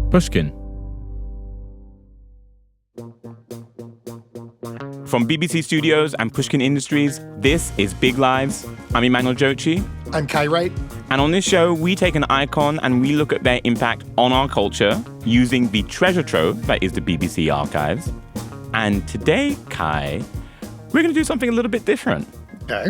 Pushkin. From BBC Studios and Pushkin Industries, this is Big Lives. I'm Emmanuel Dzotsi. I'm Wright. And on this show, we take an icon and we look at their impact on our culture using the treasure trove that is the BBC archives. And today, Kai, we're going to do something a little bit different. Okay.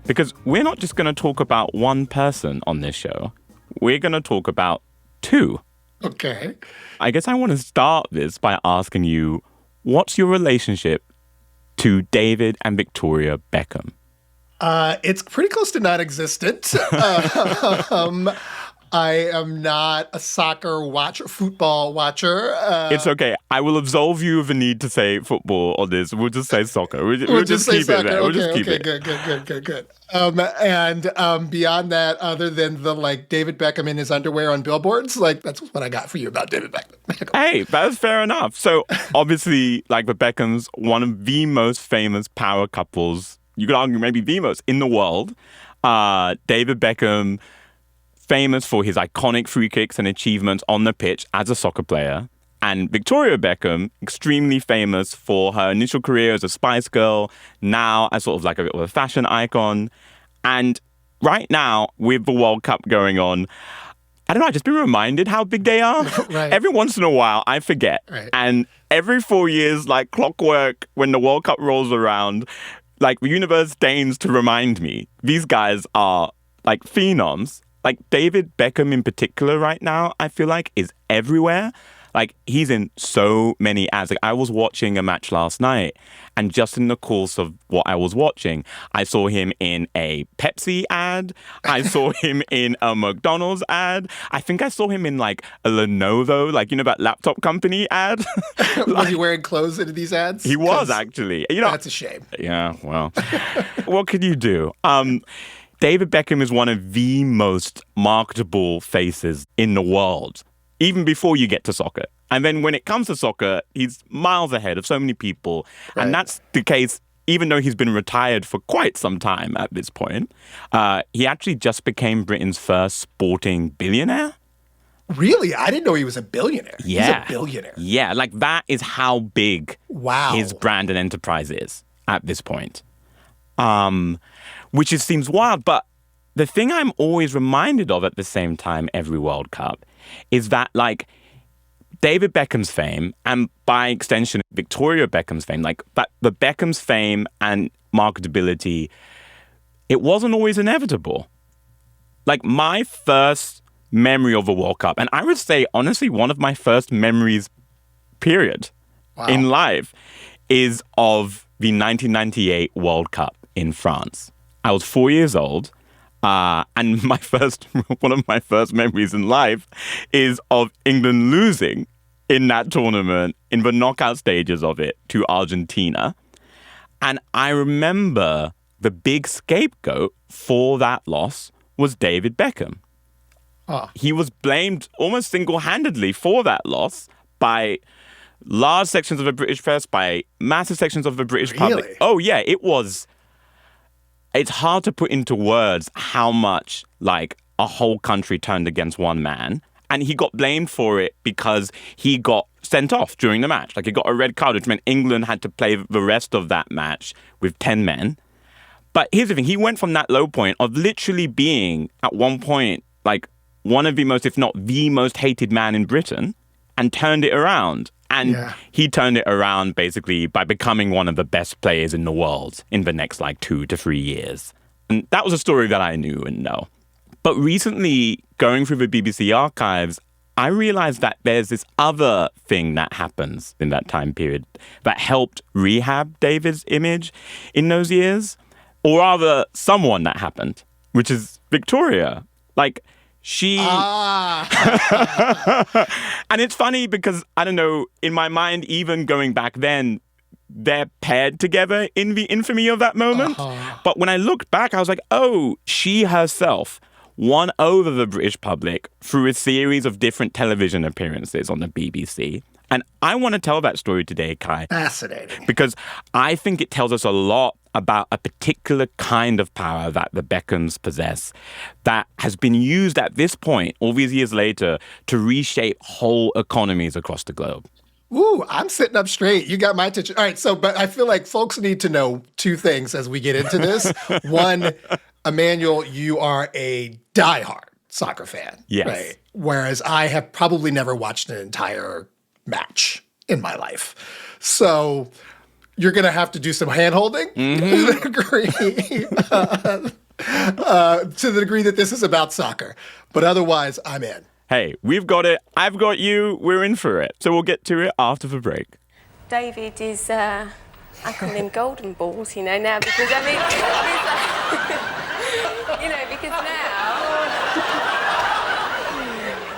Because we're not just going to talk about one person on this show. We're going to talk about two. Okay. I guess I want to start this by asking you, what's your relationship to David and Victoria Beckham? It's pretty close to non-existent. I am not a football watcher. It's okay. I will absolve you of the need to say football on this. We'll just say soccer. We'll just keep it there. We'll just keep it. Good. And beyond that, other than the David Beckham in his underwear on billboards, that's what I got for you about David Beckham. Hey, that's fair enough. So obviously, the Beckhams, one of the most famous power couples, you could argue maybe the most in the world. David Beckham, famous for his iconic free kicks and achievements on the pitch as a soccer player. And Victoria Beckham, extremely famous for her initial career as a Spice Girl, now as sort of a bit of a fashion icon. And right now, with the World Cup going on, I don't know, I've just been reminded how big they are. Right. Every once in a while, I forget. Right. And every 4 years, like clockwork, when the World Cup rolls around, the universe deigns to remind me, these guys are phenoms. David Beckham in particular right now, I feel is everywhere. He's in so many ads. I was watching a match last night, and just in the course of what I was watching, I saw him in a Pepsi ad. I saw him in a McDonald's ad. I think I saw him in a Lenovo, that laptop company ad. Was he wearing clothes in these ads? He was, actually. That's a shame. Yeah, well, what could you do? David Beckham is one of the most marketable faces in the world, even before you get to soccer. And then when it comes to soccer, he's miles ahead of so many people. Right. And that's the case, even though he's been retired for quite some time at this point. He actually just became Britain's first sporting billionaire. Really? I didn't know he was a billionaire. Yeah. He's a billionaire. Yeah, that is how big his brand and enterprise is at this point. Which seems wild, but the thing I'm always reminded of at the same time every World Cup is that, David Beckham's fame, and by extension, Victoria Beckham's fame, the Beckham's fame and marketability, it wasn't always inevitable. My first memory of a World Cup, and I would say, honestly, one of my first memories, period, in life, is of the 1998 World Cup in France. I was 4 years old, and one of my first memories in life is of England losing in that tournament, in the knockout stages of it, to Argentina. And I remember the big scapegoat for that loss was David Beckham. Oh. He was blamed almost single-handedly for that loss by large sections of the British press, by massive sections of the British public. Oh, yeah, it was... It's hard to put into words how much, a whole country turned against one man. And he got blamed for it because he got sent off during the match. He got a red card, which meant England had to play the rest of that match with 10 men. But here's the thing. He went from that low point of literally being, at one point, one of the most, if not the most hated man in Britain, and turned it around. And he turned it around basically by becoming one of the best players in the world in the next 2 to 3 years. And that was a story that I knew and know. But recently, going through the BBC archives, I realized that there's this other thing that happens in that time period that helped rehab David's image in those years. Or rather, someone that happened, which is Victoria. She... And it's funny because, I don't know, in my mind, even going back then, they're paired together in the infamy of that moment. But when I looked back, I was like, oh, she herself won over the British public through a series of different television appearances on the BBC. And I want to tell that story today, Kai. Fascinating. Because I think it tells us a lot about a particular kind of power that the Beckhams possess that has been used at this point, all these years later, to reshape whole economies across the globe. Ooh, I'm sitting up straight. You got my attention. All right, but I feel like folks need to know two things as we get into this. One, Emmanuel, you are a diehard soccer fan. Yes. Right? Whereas I have probably never watched an entire match in my life. So you're going to have to do some hand-holding to the degree that this is about soccer. But otherwise, I'm in. Hey, we've got it. I've got you. We're in for it. So we'll get to it after the break. David is, I call him golden balls, now, because, I mean, he's like, because now,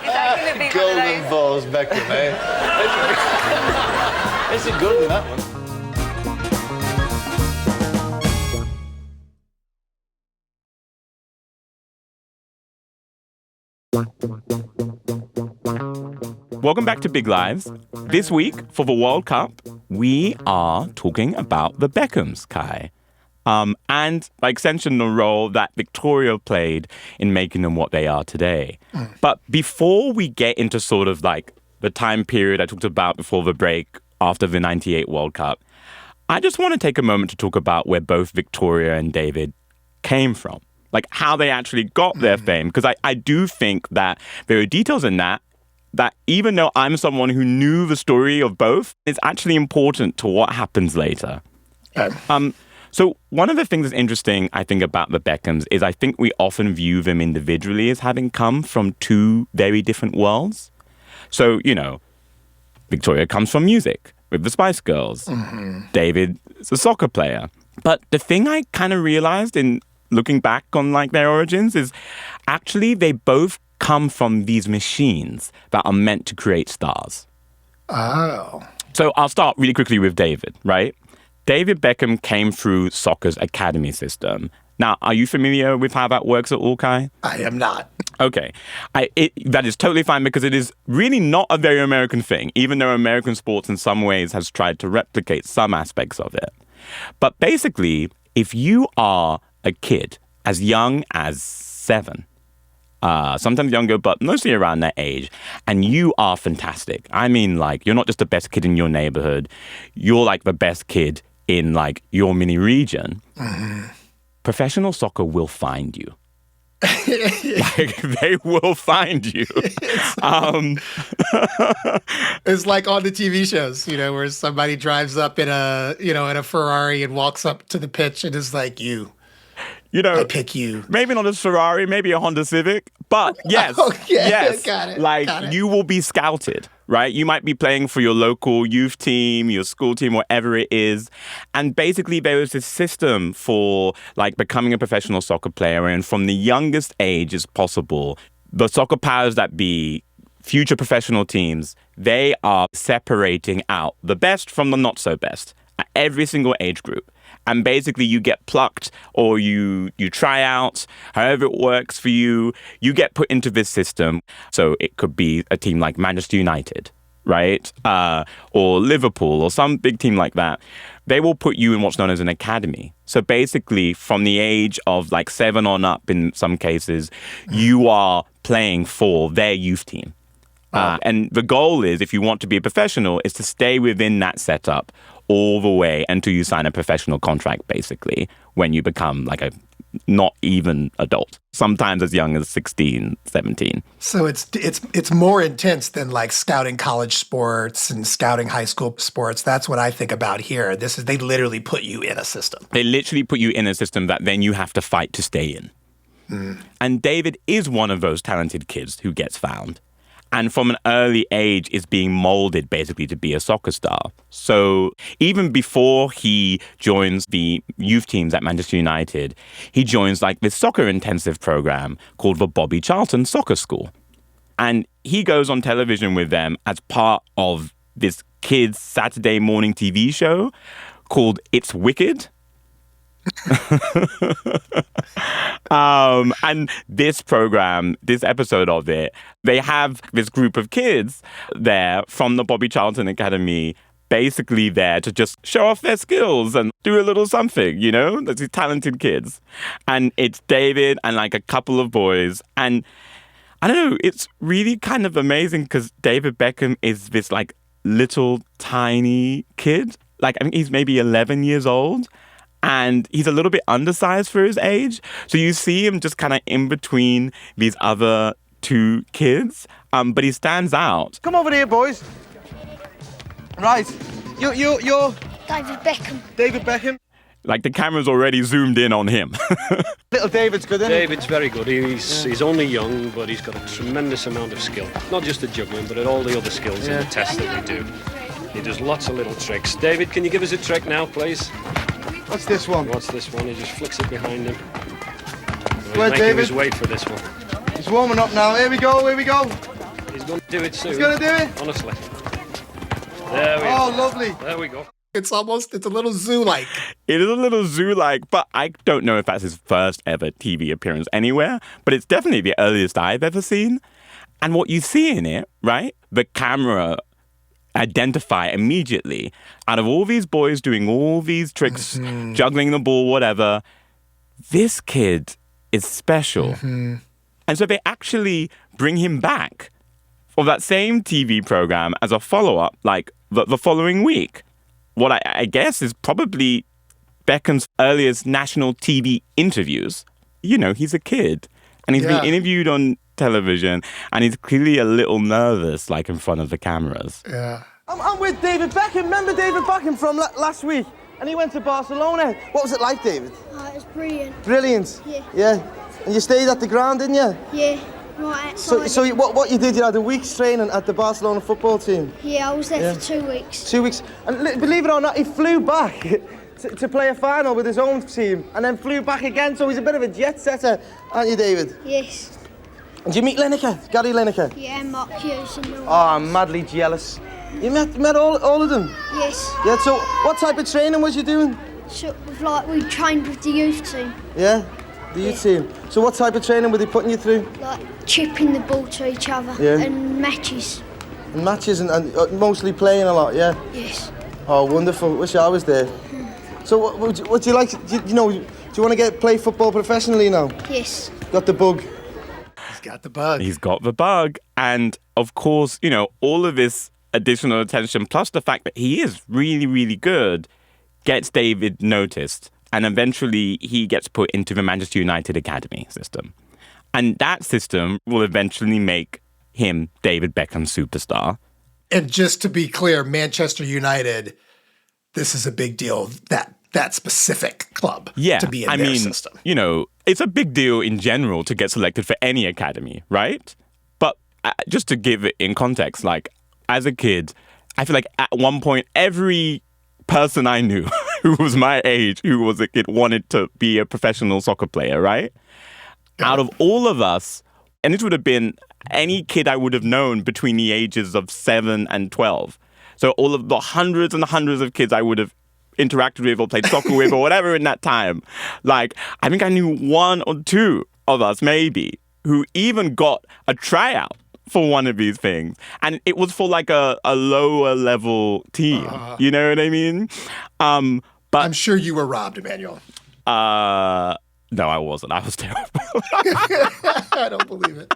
is that going to be golden balls, Beckham, eh? Is it good in that one? Welcome back to Big Lives. This week, for the World Cup, we are talking about the Beckhams, Kai. And like extension the role that Victoria played in making them what they are today. But before we get into sort of like the time period I talked about before the break, after the 98 World Cup, I just want to take a moment to talk about where both Victoria and David came from. Like how they actually got their fame. Because I do think that there are details in that even though I'm someone who knew the story of both, it's actually important to what happens later. So one of the things that's interesting, I think, about the Beckhams is I think we often view them individually as having come from two very different worlds. So, Victoria comes from music with the Spice Girls. David is a soccer player. But the thing I kind of realized in looking back on like their origins is actually they both come from these machines that are meant to create stars. Oh. So I'll start really quickly with David, right? David Beckham came through soccer's academy system. Now, are you familiar with how that works at all, Kai? I am not. Okay. That is totally fine because it is really not a very American thing, even though American sports in some ways has tried to replicate some aspects of it. But basically, if you are a kid as young as 7, sometimes younger, but mostly around that age, and you are fantastic. I mean, like, you're not just the best kid in your neighborhood. You're like the best kid in like your mini region. Professional soccer will find you. Like, they will find you. It's like on the TV shows, where somebody drives up in a Ferrari and walks up to the pitch and is like, I pick you. Maybe not a Ferrari, maybe a Honda Civic, but yes, yes, got it. Like got it. You will be scouted, right? You might be playing for your local youth team, your school team, whatever it is, and basically there is this system for like becoming a professional soccer player, and from the youngest age as possible, the soccer powers that be, future professional teams, they are separating out the best from the not so best at every single age group. And basically you get plucked or you try out, however it works for you, you get put into this system. So it could be a team like Manchester United, right? Or Liverpool or some big team like that. They will put you in what's known as an academy. So basically from the age of like 7 on up in some cases, you are playing for their youth team. And the goal is, if you want to be a professional, is to stay within that setup all the way until you sign a professional contract, basically, when you become like a not even adult, sometimes as young as 16, 17. So it's more intense than like scouting college sports and scouting high school sports. That's what I think about here. They literally put you in a system. They literally put you in a system that then you have to fight to stay in. And David is one of those talented kids who gets found. And from an early age is being molded basically to be a soccer star. So even before he joins the youth teams at Manchester United, he joins like this soccer intensive program called the Bobby Charlton Soccer School. And he goes on television with them as part of this kids' Saturday morning TV show called It's Wicked. And this program, this episode of it, they have this group of kids there from the Bobby Charlton Academy basically there to just show off their skills and do a little something, you know? There's these talented kids. And it's David and like a couple of boys. And I don't know, it's really kind of amazing because David Beckham is this like little tiny kid. Like I think he's maybe 11 years old. And he's a little bit undersized for his age. So you see him just kind of in between these other two kids. But he stands out. Come over here, boys. Right. You're David Beckham. David Beckham. Like the camera's already zoomed in on him. Little David's good, isn't he? David's very good. He's only young, but he's got a tremendous amount of skill. Not just at juggling, but at all the other skills in the test that we do. He does lots of little tricks. David, can you give us a trick now, please? What's this one? What's this one? He just flicks it behind him. He's Where, making David? his way for this one. He's warming up now. Here we go. He's going to do it soon. He's going to do it? Honestly. There we Oh, go. lovely. There we go. It's a little zoo-like. It is a little zoo-like, but I don't know if that's his first ever TV appearance anywhere, but it's definitely the earliest I've ever seen. And what you see in it, right? The camera identify immediately out of all these boys doing all these tricks, juggling the ball, whatever, this kid is special. And so they actually bring him back for that same TV program as a follow-up, like the following week. What I guess is probably Beckham's earliest national TV interviews. You know, he's a kid and he's being interviewed on television and he's clearly a little nervous, like in front of the cameras. Yeah. I'm with David Beckham. Remember David Beckham from last week? And he went to Barcelona. What was it like, David? Oh, it was brilliant. Brilliant. Yeah. Yeah. And you stayed at the ground, didn't you? Yeah, right outside. So what you did, you had a week's training at the Barcelona football team. Yeah, I was there for 2 weeks. 2 weeks. And believe it or not, he flew back to play a final with his own team and then flew back again. So he's a bit of a jet setter, aren't you, David? Yes. Did you meet Lineker, Gary Lineker? Yeah, and Mark Hughes and all. Oh, I'm madly jealous. You met all of them? Yes. Yeah, so what type of training was you doing? Sort of like we trained with the youth team. Yeah, the youth team. So what type of training were they putting you through? Like chipping the ball to each other Yeah. and matches. And matches and mostly playing a lot, yeah? Yes. Oh, wonderful. Wish I was there. So what do you like, do you want to play football professionally now? Yes. Got the bug? He's got the bug. He's got the bug. And of course, you know, all of this additional attention, plus the fact that he is really, really good, gets David noticed. And eventually he gets put into the Manchester United Academy system. And that system will eventually make him David Beckham superstar. And just to be clear, Manchester United, this is a big deal, that specific club to be in their system. You know, it's a big deal in general to get selected for any academy, right? But just to give it in context, like, as a kid, I feel like at one point, every person I knew who was my age, who was a kid, wanted to be a professional soccer player, right? Out of all of us, and this would have been any kid I would have known between the ages of 7 and 12. So all of the hundreds and hundreds of kids I would have interacted with or played soccer with or whatever in that time. Like, I think I knew one or two of us maybe who even got a tryout for one of these things. And it was for like a lower level team. You know what I mean? But I'm sure you were robbed, Emmanuel. no, I wasn't. I was terrible. I don't believe it.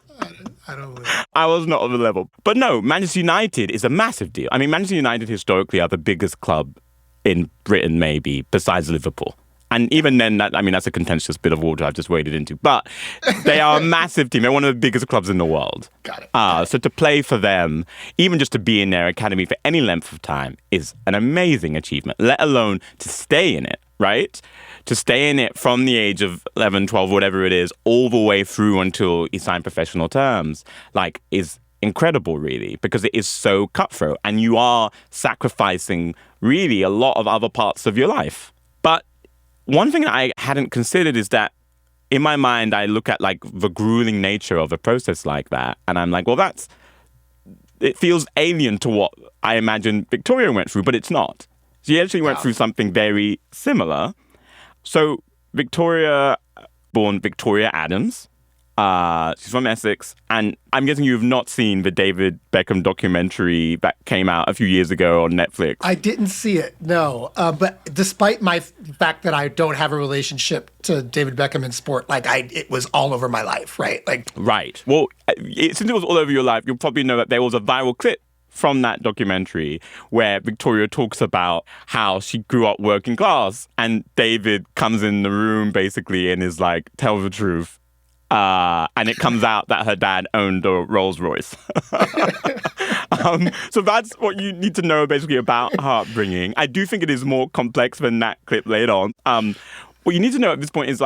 I don't believe it. I was not on the level. But no, Manchester United is a massive deal. I mean, Manchester United historically are the biggest club in Britain, maybe, besides Liverpool. And even then, that's a contentious bit of water I've just waded into. But they are a massive team. They're one of the biggest clubs in the world. Got it. So to play for them, even just to be in their academy for any length of time, is an amazing achievement, let alone to stay in it, right? To stay in it from the age of 11, 12, whatever it is, all the way through until you sign professional terms, like, is incredible, really, because it is so cutthroat. And you are sacrificing, really, a lot of other parts of your life. But one thing I hadn't considered is that in my mind, I look at like the grueling nature of a process like that. And I'm like, well, it feels alien to what I imagine Victoria went through, but it's not. She actually went through something very similar. So Victoria, born Victoria Adams, She's from Essex. And I'm guessing you've not seen the David Beckham documentary that came out a few years ago on Netflix. I didn't see it, no. But despite my fact that I don't have a relationship to David Beckham in sport, it was all over my life, right? Right. Well, since it was all over your life, you'll probably know that there was a viral clip from that documentary where Victoria talks about how she grew up working class and David comes in the room basically and is like, tell the truth. And it comes out that her dad owned a Rolls Royce. So that's what you need to know basically about her upbringing. I do think it is more complex than that clip later on. What you need to know at this point is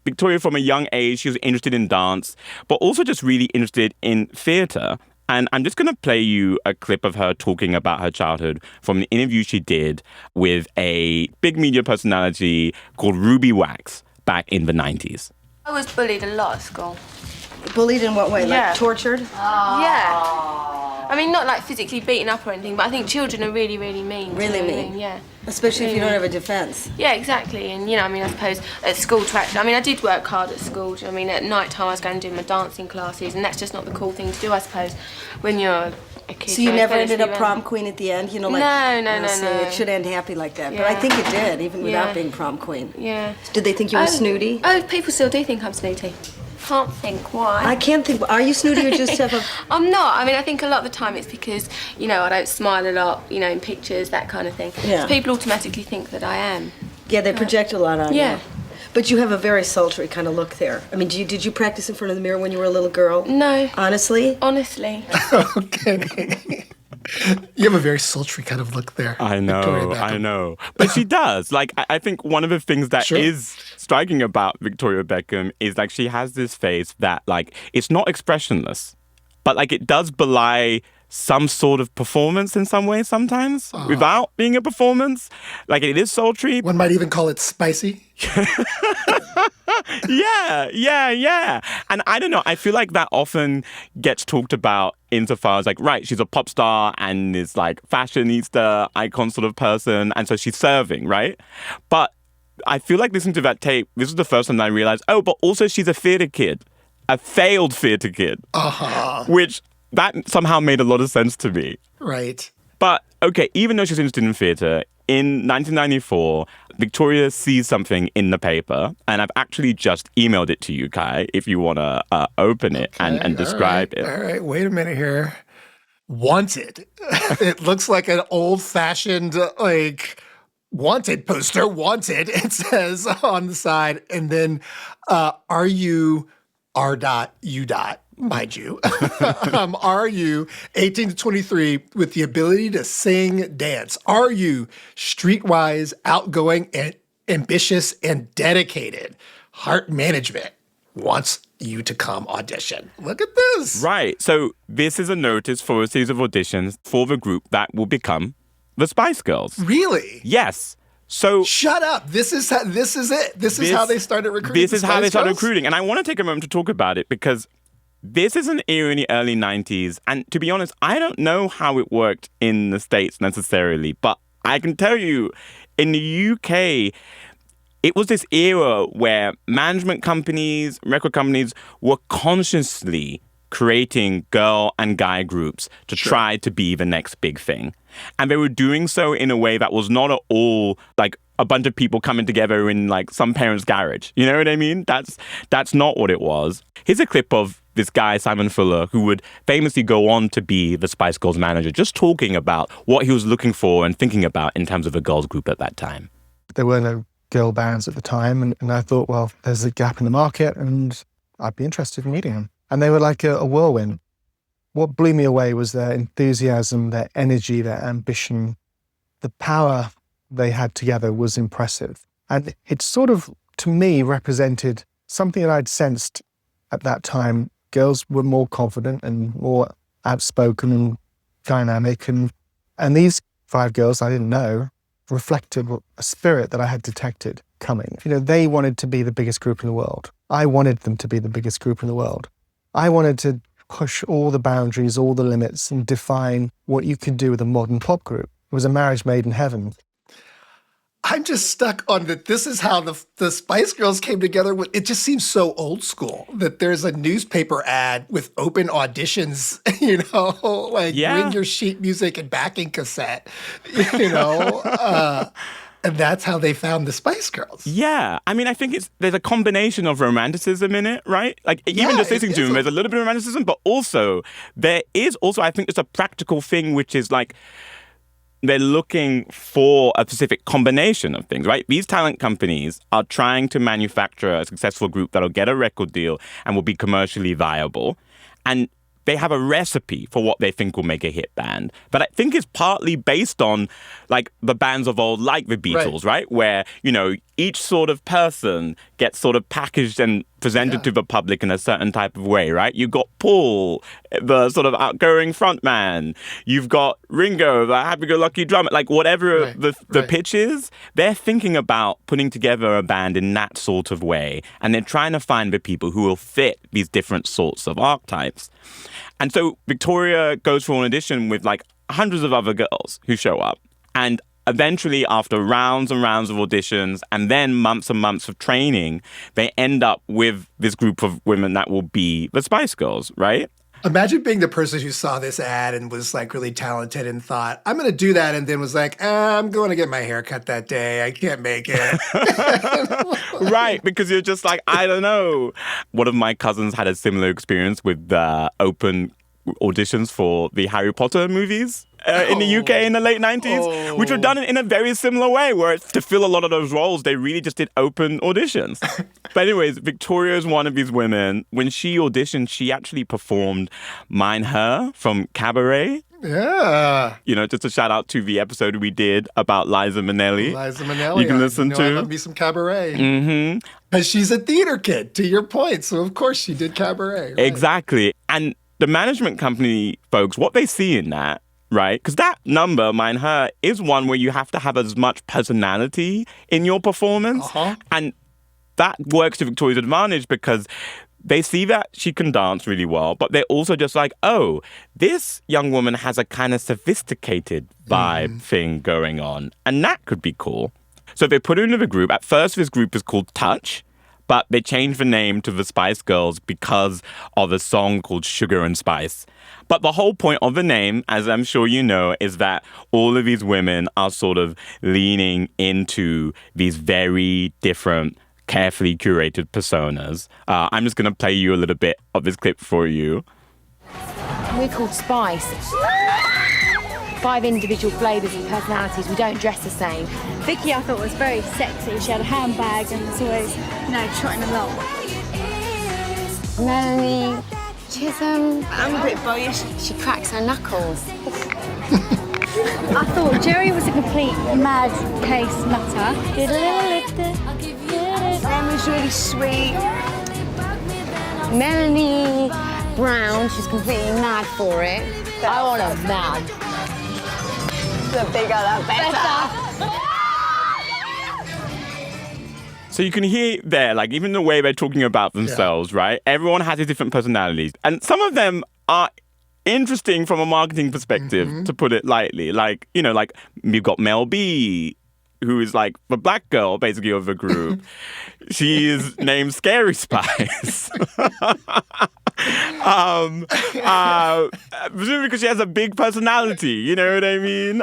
Victoria from a young age, she was interested in dance, but also just really interested in theatre. And I'm just going to play you a clip of her talking about her childhood from an interview she did with a big media personality called Ruby Wax back in the 90s. I was bullied a lot at school. Bullied in what way? Yeah. Like tortured? Yeah. I mean, not physically beaten up or anything, but I think children are really, really mean. Really mean? Yeah. Especially if you don't have a defense. Yeah, exactly. And, I suppose at school I did work hard at school. At night time I was going to do my dancing classes, and that's just not the cool thing to do, I suppose, when you're a kid. So you never ended up prom queen at the end? No. It should end happy like that. But I think it did, even without being prom queen. Yeah. Did they think you were snooty? Oh, people still do think I'm snooty. Can't think why. I can't think. Are you snooty or just have a... I'm not. I think a lot of the time it's because, I don't smile a lot, in pictures, that kind of thing. Yeah. So people automatically think that I am. Yeah, they project a lot on you. Yeah. But you have a very sultry kind of look there. Did you practice in front of the mirror when you were a little girl? No. Honestly? Honestly. Okay. You have a very sultry kind of look there. I know. But she does. I think one of the things that is striking about Victoria Beckham is she has this face that it's not expressionless, but it does belie some sort of performance in some way sometimes without being a performance. It is sultry. One might even call it spicy. Yeah. And I don't know, I feel like that often gets talked about insofar as right, she's a pop star and is fashionista, icon sort of person, and so she's serving, right? But I feel like listening to that tape, this was the first time that I realized, but also she's a theatre kid. A failed theatre kid. Which that somehow made a lot of sense to me. Right. But, okay, even though she's interested in theatre, in 1994, Victoria sees something in the paper, and I've actually just emailed it to you, Kai, if you want to open it and describe it. All right, wait a minute here. Wanted. It looks like an old-fashioned, wanted poster. Wanted, it says on the side. And then, are you R.U. Mind you, are you 18 to 23 with the ability to sing, dance? Are you streetwise, outgoing, and ambitious and dedicated? Heart Management wants you to come audition. Look at this. Right. So this is a notice for a series of auditions for the group that will become the Spice Girls. Really? Yes. So shut up. This is it. This is how they started recruiting. This is how they started recruiting. And I want to take a moment to talk about it because this is an era in the early 90s, and to be honest, I don't know how it worked in the States necessarily, but I can tell you, in the UK, it was this era where management companies, record companies were consciously creating girl and guy groups to try to be the next big thing. And they were doing so in a way that was not at all a bunch of people coming together in some parent's garage. You know what I mean? That's not what it was. Here's a clip of this guy, Simon Fuller, who would famously go on to be the Spice Girls manager, just talking about what he was looking for and thinking about in terms of a girls group at that time. There were no girl bands at the time, and I thought, well, there's a gap in the market and I'd be interested in meeting them. And they were like a whirlwind. What blew me away was their enthusiasm, their energy, their ambition. The power they had together was impressive. And it sort of, to me, represented something that I'd sensed at that time. Girls were more confident and more outspoken and dynamic. And these 5 girls I didn't know reflected a spirit that I had detected coming. They wanted to be the biggest group in the world. I wanted them to be the biggest group in the world. I wanted to push all the boundaries, all the limits, and define what you could do with a modern pop group. It was a marriage made in heaven. I'm just stuck on that. This is how the Spice Girls came together. It just seems so old school that there's a newspaper ad with open auditions, like bring your sheet music and backing cassette, and that's how they found the Spice Girls. Yeah. I mean, I think there's a combination of romanticism in it, right? Like, even just listening to them, there's a little bit of romanticism, but also, there is also, I think, just a practical thing, which is like, they're looking for a specific combination of things, right? These talent companies are trying to manufacture a successful group that'll get a record deal and will be commercially viable. And they have a recipe for what they think will make a hit band. But I think it's partly based on, like, the bands of old, like the Beatles, right? Where, each sort of person gets sort of packaged and presented to the public in a certain type of way, right? You've got Paul, the sort of outgoing frontman. You've got Ringo, the happy-go-lucky drummer. Like, whatever the pitch is, they're thinking about putting together a band in that sort of way. And they're trying to find the people who will fit these different sorts of archetypes. And so Victoria goes for an audition with, like, hundreds of other girls who show up. And eventually, after rounds and rounds of auditions and then months and months of training, they end up with this group of women that will be the Spice Girls, right? Imagine being the person who saw this ad and was like really talented and thought, I'm going to do that, and then was like, I'm going to get my hair cut that day. I can't make it. Right, because you're just like, I don't know. One of my cousins had a similar experience with open auditions for the Harry Potter movies. In the UK in the late 90s, which were done in a very similar way, where to fill a lot of those roles, they really just did open auditions. But anyways, Victoria is one of these women. When she auditioned, she actually performed Mine Her from Cabaret. Yeah. Just a shout out to the episode we did about Liza Minnelli. Liza Minnelli. You can listen to. I love me some Cabaret. Mm-hmm. But she's a theater kid, to your point. So, of course, she did Cabaret. Right? Exactly. And the management company folks, what they see in that, right? Because that number, Mine Her, is one where you have to have as much personality in your performance. And that works to Victoria's advantage because they see that she can dance really well, but they're also just like, oh, this young woman has a kind of sophisticated vibe thing going on. And that could be cool. So they put her into the group. At first, this group is called Touch, but they changed the name to the Spice Girls because of a song called Sugar and Spice. But the whole point of the name, as I'm sure you know, is that all of these women are sort of leaning into these very different, carefully curated personas. I'm just going to play you a little bit of this clip for you. We're called Spice. 5 individual flavours and personalities. We don't dress the same. Vicky, I thought, was very sexy. She had a handbag and was always, trotting along. Melanie Chisholm. I'm a bit boyish. She cracks her knuckles. I thought Jerry was a complete mad case nutter. Sam was really sweet. Melanie Brown, she's completely mad for it. I want her mad. The bigger, the better. So you can hear there, like, even the way they're talking about themselves, right? Everyone has a different personalities. And some of them are interesting from a marketing perspective, to put it lightly. Like, like you've got Mel B, who is like the black girl, basically, of the group. She's named Scary Spice. Presumably because she has a big personality, you know what I mean?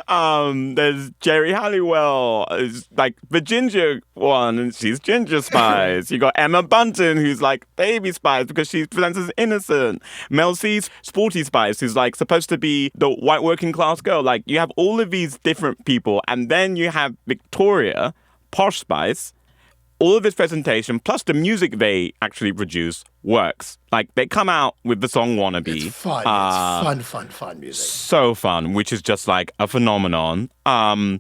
There's Jerry Halliwell, is like the ginger one, and she's Ginger Spice. You got Emma Bunton, who's like Baby Spice because she presents as innocent. Mel C's Sporty Spice, who's like supposed to be the white working class girl. Like, you have all of these different people, and then you have Victoria, Posh Spice. All of this presentation, plus the music they actually produce, works. Like, they come out with the song Wannabe. It's fun. It's fun music. So fun, which is just like a phenomenon. And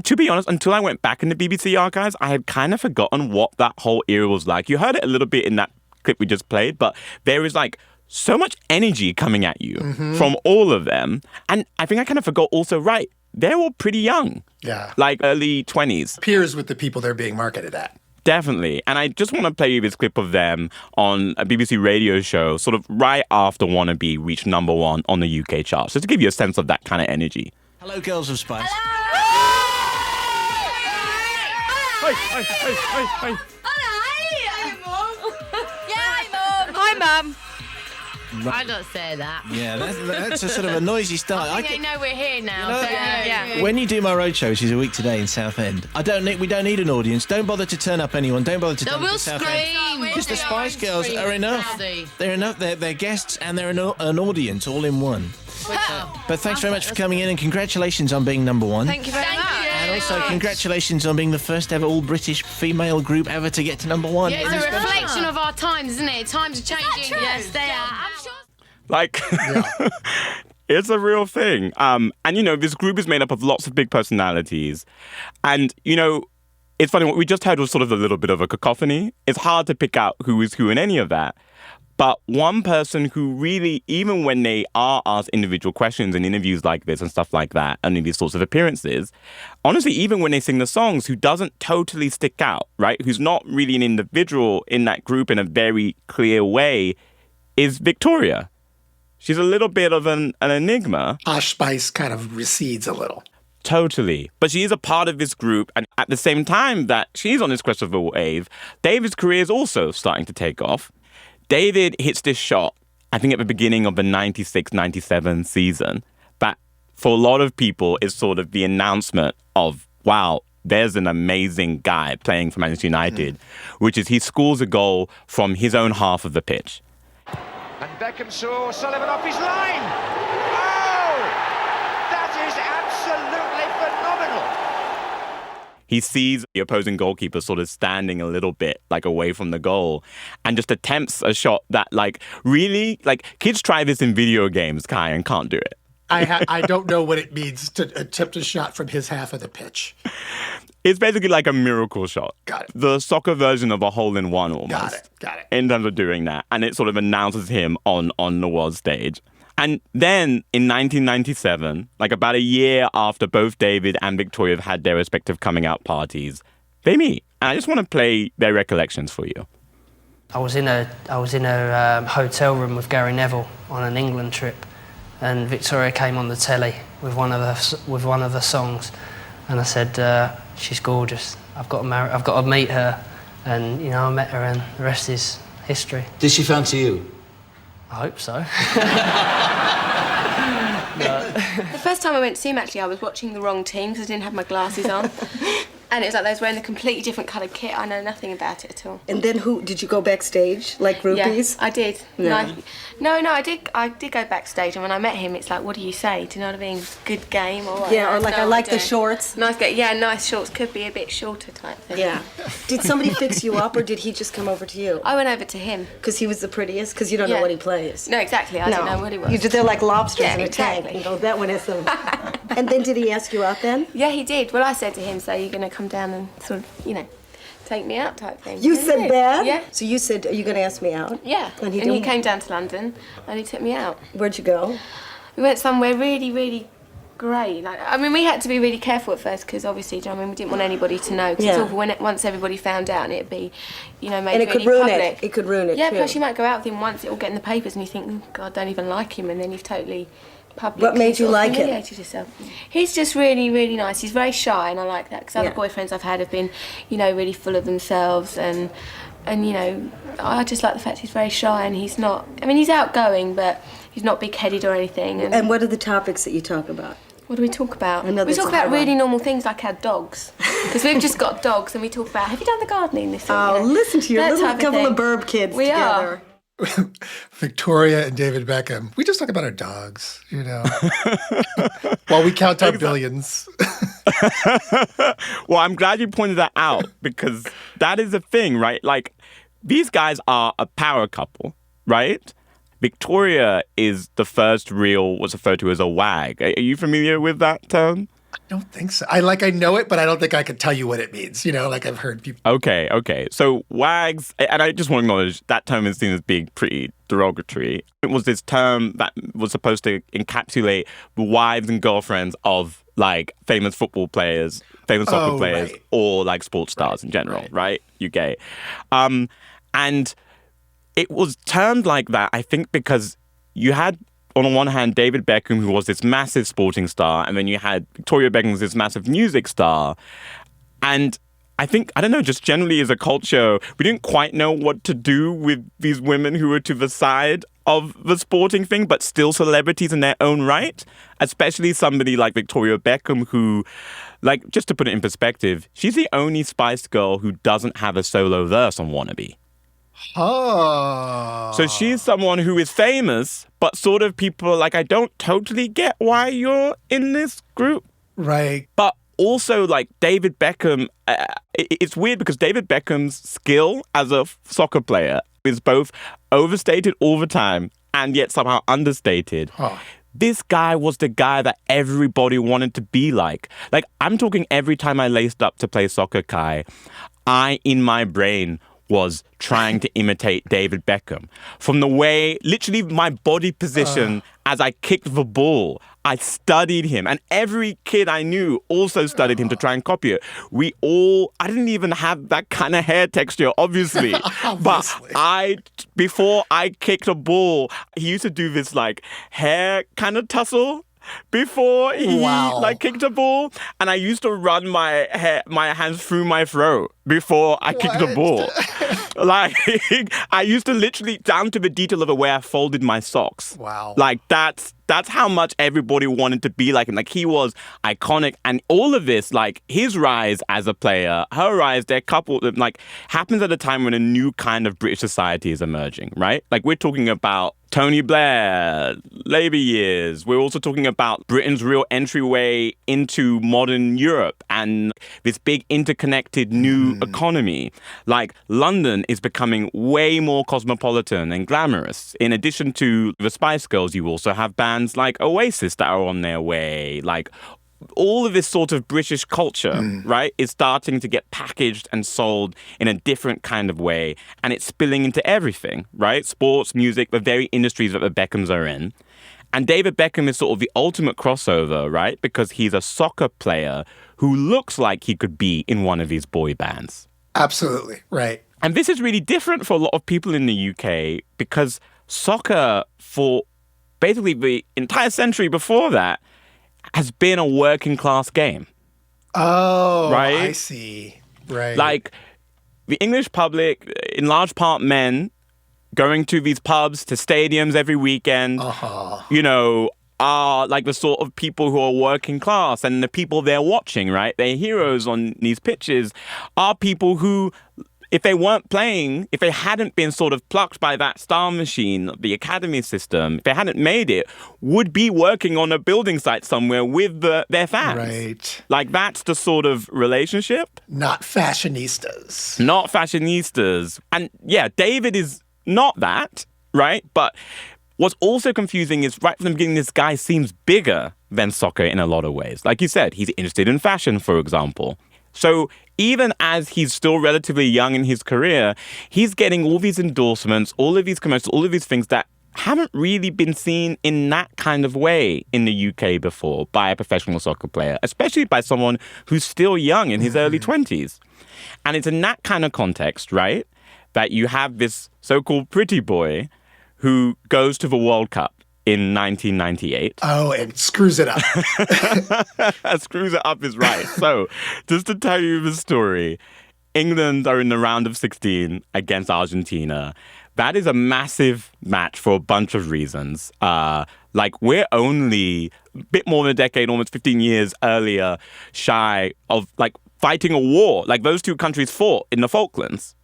to be honest, until I went back in the BBC archives, I had kind of forgotten what that whole era was like. You heard it a little bit in that clip we just played, but there is like so much energy coming at you from all of them. And I think I kind of forgot also, right, they're all pretty young. Yeah. Like early 20s. Peers with the people they're being marketed at. Definitely. And I just want to play you this clip of them on a BBC radio show, sort of right after Wannabe reached #1 on the UK charts, just to give you a sense of that kind of energy. Hello, girls of Spice. Hello! Hi, Mum. I don't say that. Yeah, that's a sort of a noisy start. I think they know we're here now. You know, so, yeah. When you do my roadshow, which is a week today in Southend, we don't need an audience. Don't bother to turn up anyone. Don't bother to turn up to Southend. Because the Spice Girls are enough. They're enough. They're guests and they're an audience all in one. But thanks very much for coming in and congratulations on being number one. Thank you very much. And also congratulations on being the first ever all-British female group ever to get to number one. Yeah, it's a reflection of our times, isn't it? Times are changing. Yes, they are. I'm sure. Like, it's a real thing. And, you know, this group is made up of lots of big personalities. And, you know, it's funny, what we just heard was sort of a little bit of a cacophony. It's hard to pick out who is who in any of that. But one person who really, even when they are asked individual questions in interviews like this and stuff like that, and in these sorts of appearances, honestly, even when they sing the songs, who doesn't totally stick out, right? Who's not really an individual in that group in a very clear way, is Victoria. She's a little bit of an enigma. Posh Spice kind of recedes a little. Totally. But she is a part of this group, and at the same time that she's on this crest of a wave, David's career is also starting to take off. David hits this shot, I think at the beginning of the 96-97 season, but for a lot of people, it's sort of the announcement of, wow, there's an amazing guy playing for Manchester United, which is he scores a goal from his own half of the pitch. And Beckham saw Sullivan off his line. Oh! That is absolutely phenomenal. He sees the opposing goalkeeper sort of standing a little bit like away from the goal and just attempts a shot that like really, like kids try this in video games, Kai, and can't do it. I don't know what it means to attempt a shot from his half of the pitch. It's basically like a miracle shot. Got it. The soccer version of a hole-in-one almost. Got it. In terms of doing that. And it sort of announces him on the world stage. And then in 1997, like about a year after both David and Victoria have had their respective coming out parties, they meet. And I just want to play their recollections for you. I was in a hotel room with Gary Neville on an England trip, and Victoria came on the telly with one of the songs, and I said, "She's gorgeous. I've got to meet her." And you know, I met her, and the rest is history. Did she fancy you? I hope so. The first time I went to see him, actually, I was watching the wrong team because I didn't have my glasses on. And it was like they was wearing a completely different coloured kit. I know nothing about it at all. And then did you go backstage, like groupies? Yeah, I did. Yeah. No, I did go backstage, and when I met him, it's like, what do you say? Do you know what I mean? Good game, or what? Yeah, or like, I like the shorts. Nice, nice shorts. Could be a bit shorter type thing. Yeah. Did somebody fix you up, or did he just come over to you? I went over to him. Because he was the prettiest? Because you don't know what he plays. No, exactly. I don't know what he was. They're like lobsters in a exactly. tank. You know, that one is them. And then did he ask you out then? Yeah, he did. Well, I said to him, so you're going to come down and sort of, you know, take me out type thing. You said that? Yeah. So you said, are you going to ask me out? Yeah. And he came down to London and he took me out. Where'd you go? We went somewhere really, really great. Like, I mean, we had to be really careful at first because obviously, do you know what I mean, we didn't want anybody to know. Because it's awful once everybody found out and it'd be, you know, made and it really could ruin public. It could ruin it. Yeah, too. plus you might go out with him once, it'll get in the papers and you think, oh, God, I don't even like him, and then you've totally publicly What made you like him? humiliated yourself. He's just really, really nice. He's very shy, and I like that because other boyfriends I've had have been, you know, really full of themselves, and you know, I just like the fact he's very shy and he's not. I mean, he's outgoing, but he's not big-headed or anything. And what are the topics that you talk about? What do we talk about? I know We that's talk a hard about really one. normal things like our dogs, because we've just got dogs, and we talk about, have you done the gardening this year? Oh, You know, listen to your that little type couple thing. of burb kids We together. are. Victoria and David Beckham. We just talk about our dogs, you know, while we count our billions. Well, I'm glad you pointed that out because that is a thing, right? Like, these guys are a power couple, right? Victoria is the first real, what's referred to as a wag. Are you familiar with that term? I don't think so. I know it, but I don't think I could tell you what it means. You know, like I've heard people. Okay. So wags, and I just want to acknowledge that term is seen as being pretty derogatory. It was this term that was supposed to encapsulate the wives and girlfriends of like famous football players, famous soccer players, right. or like sports stars in general, right? UK. And it was termed like that, I think, because you had, on the one hand, David Beckham, who was this massive sporting star, and then you had Victoria Beckham, who was this massive music star. And I think, I don't know, just generally as a culture, we didn't quite know what to do with these women who were to the side of the sporting thing, but still celebrities in their own right. Especially somebody like Victoria Beckham, who, like, just to put it in perspective, she's the only Spice Girl who doesn't have a solo verse on Wannabe. Oh. So she's someone who is famous, but sort of people are like, I don't totally get why you're in this group. Right. But also, like, David Beckham, it's weird because David Beckham's skill as a soccer player is both overstated all the time and yet somehow understated. Huh. This guy was the guy that everybody wanted to be like. Like, I'm talking every time I laced up to play soccer, Kai, I, in my brain, was trying to imitate David Beckham. From the way, literally my body position as I kicked the ball, I studied him. And every kid I knew also studied him to try and copy it. I didn't even have that kind of hair texture, obviously. But before I kicked a ball, he used to do this like hair kind of tussle before he like kicked a ball, and I used to run my hands through my throat before I kicked a ball. Like, I used to literally, down to the detail of the way I folded my socks. Wow. Like, that's how much everybody wanted to be like him. Like, he was iconic, and all of this, like, his rise as a player, her rise, their couple, like, happens at a time when a new kind of British society is emerging, right? Like, we're talking about Tony Blair, Labour years. We're also talking about Britain's real entryway into modern Europe and this big interconnected new economy. Like, London is becoming way more cosmopolitan and glamorous. In addition to the Spice Girls, you also have bands like Oasis that are on their way. Like, all of this sort of British culture, right, is starting to get packaged and sold in a different kind of way. And it's spilling into everything, right? Sports, music, the very industries that the Beckhams are in. And David Beckham is sort of the ultimate crossover, right? Because he's a soccer player who looks like he could be in one of these boy bands. Absolutely, right. And this is really different for a lot of people in the UK because soccer, for basically the entire century before that, has been a working class game. Oh, right? I see. Right. Like, the English public, in large part men, going to these pubs, to stadiums every weekend, you know, are like the sort of people who are working class, and the people they're watching, right? Their heroes on these pitches are people who, if they weren't playing, if they hadn't been sort of plucked by that star machine, the academy system, if they hadn't made it, would be working on a building site somewhere with their fans. Right. Like, that's the sort of relationship. Not fashionistas. Not fashionistas. And yeah, David is not that, right? But what's also confusing is right from the beginning, this guy seems bigger than soccer in a lot of ways. Like you said, he's interested in fashion, for example. So even as he's still relatively young in his career, he's getting all these endorsements, all of these commercials, all of these things that haven't really been seen in that kind of way in the UK before by a professional soccer player, especially by someone who's still young in his early 20s. And it's in that kind of context, right, that you have this so-called pretty boy who goes to the World Cup in 1998. Oh, and screws it up. Screws it up is right. So, just to tell you the story, England are in the round of 16 against Argentina. That is a massive match for a bunch of reasons. Like, we're only a bit more than a decade, almost 15 years earlier, shy of, like, fighting a war. Like, those two countries fought in the Falklands.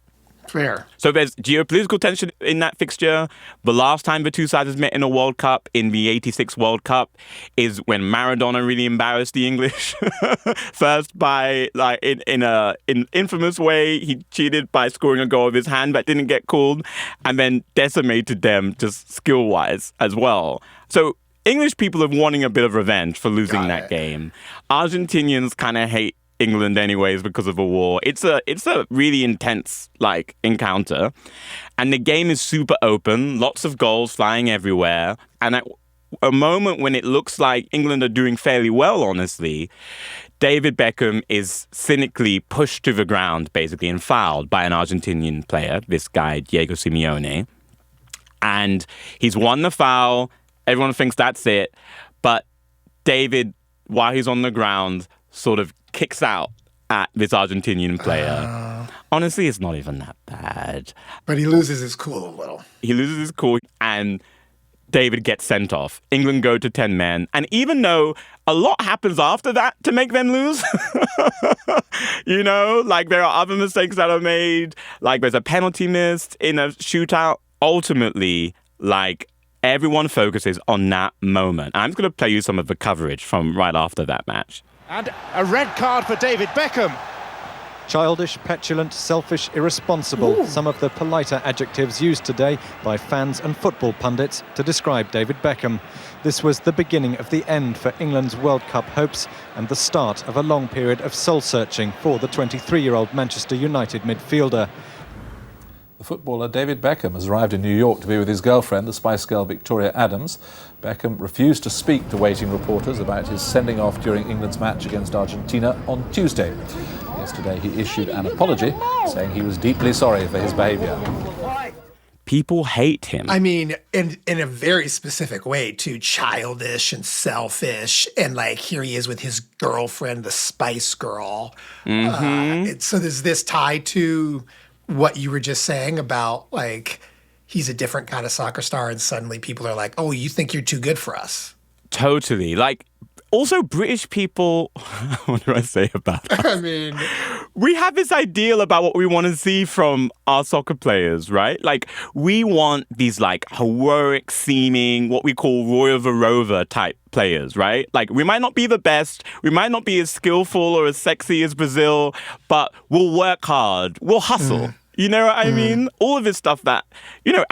Fair. So there's geopolitical tension in that fixture. The last time the two sides met in a World Cup, in the 86 World Cup, is when Maradona really embarrassed the English. First by, like, in infamous way, he cheated by scoring a goal with his hand that didn't get called, and then decimated them just skill-wise as well. So English people are wanting a bit of revenge for losing that game. Argentinians kind of hate England anyways because of a war. It's a really intense, like, encounter. And the game is super open, lots of goals flying everywhere. And at a moment when it looks like England are doing fairly well, honestly, David Beckham is cynically pushed to the ground, basically, and fouled by an Argentinian player, this guy, Diego Simeone. And he's won the foul. Everyone thinks that's it. But David, while he's on the ground, sort of kicks out at this Argentinian player. Honestly, it's not even that bad. But he loses his cool a little. He loses his cool, and David gets sent off. England go to 10 men. And even though a lot happens after that to make them lose, you know, like there are other mistakes that are made, like there's a penalty missed in a shootout. Ultimately, like, everyone focuses on that moment. I'm just going to play you some of the coverage from right after that match. And a red card for David Beckham. Childish, petulant, selfish, irresponsible. Ooh. Some of the politer adjectives used today by fans and football pundits to describe David Beckham. This was the beginning of the end for England's World Cup hopes and the start of a long period of soul-searching for the 23-year-old Manchester United midfielder. The footballer David Beckham has arrived in New York to be with his girlfriend, the Spice Girl Victoria Adams. Beckham refused to speak to waiting reporters about his sending off during England's match against Argentina on Tuesday. Yesterday he issued an apology, saying he was deeply sorry for his behaviour. People hate him. I mean, in a very specific way, too. Childish and selfish. And, like, here he is with his girlfriend, the Spice Girl. Mm-hmm. So there's this tie to what you were just saying about, like, he's a different kind of soccer star, and suddenly people are like, oh, you think you're too good for us. Totally. Like, also British people, what do I say about that? I mean, we have this ideal about what we want to see from our soccer players, right? Like, we want these, like, heroic seeming, what we call Roy of the Rover type players, right? Like, we might not be the best, we might not be as skillful or as sexy as Brazil, but we'll work hard, we'll hustle. You know what I mean? All of this stuff that, you know,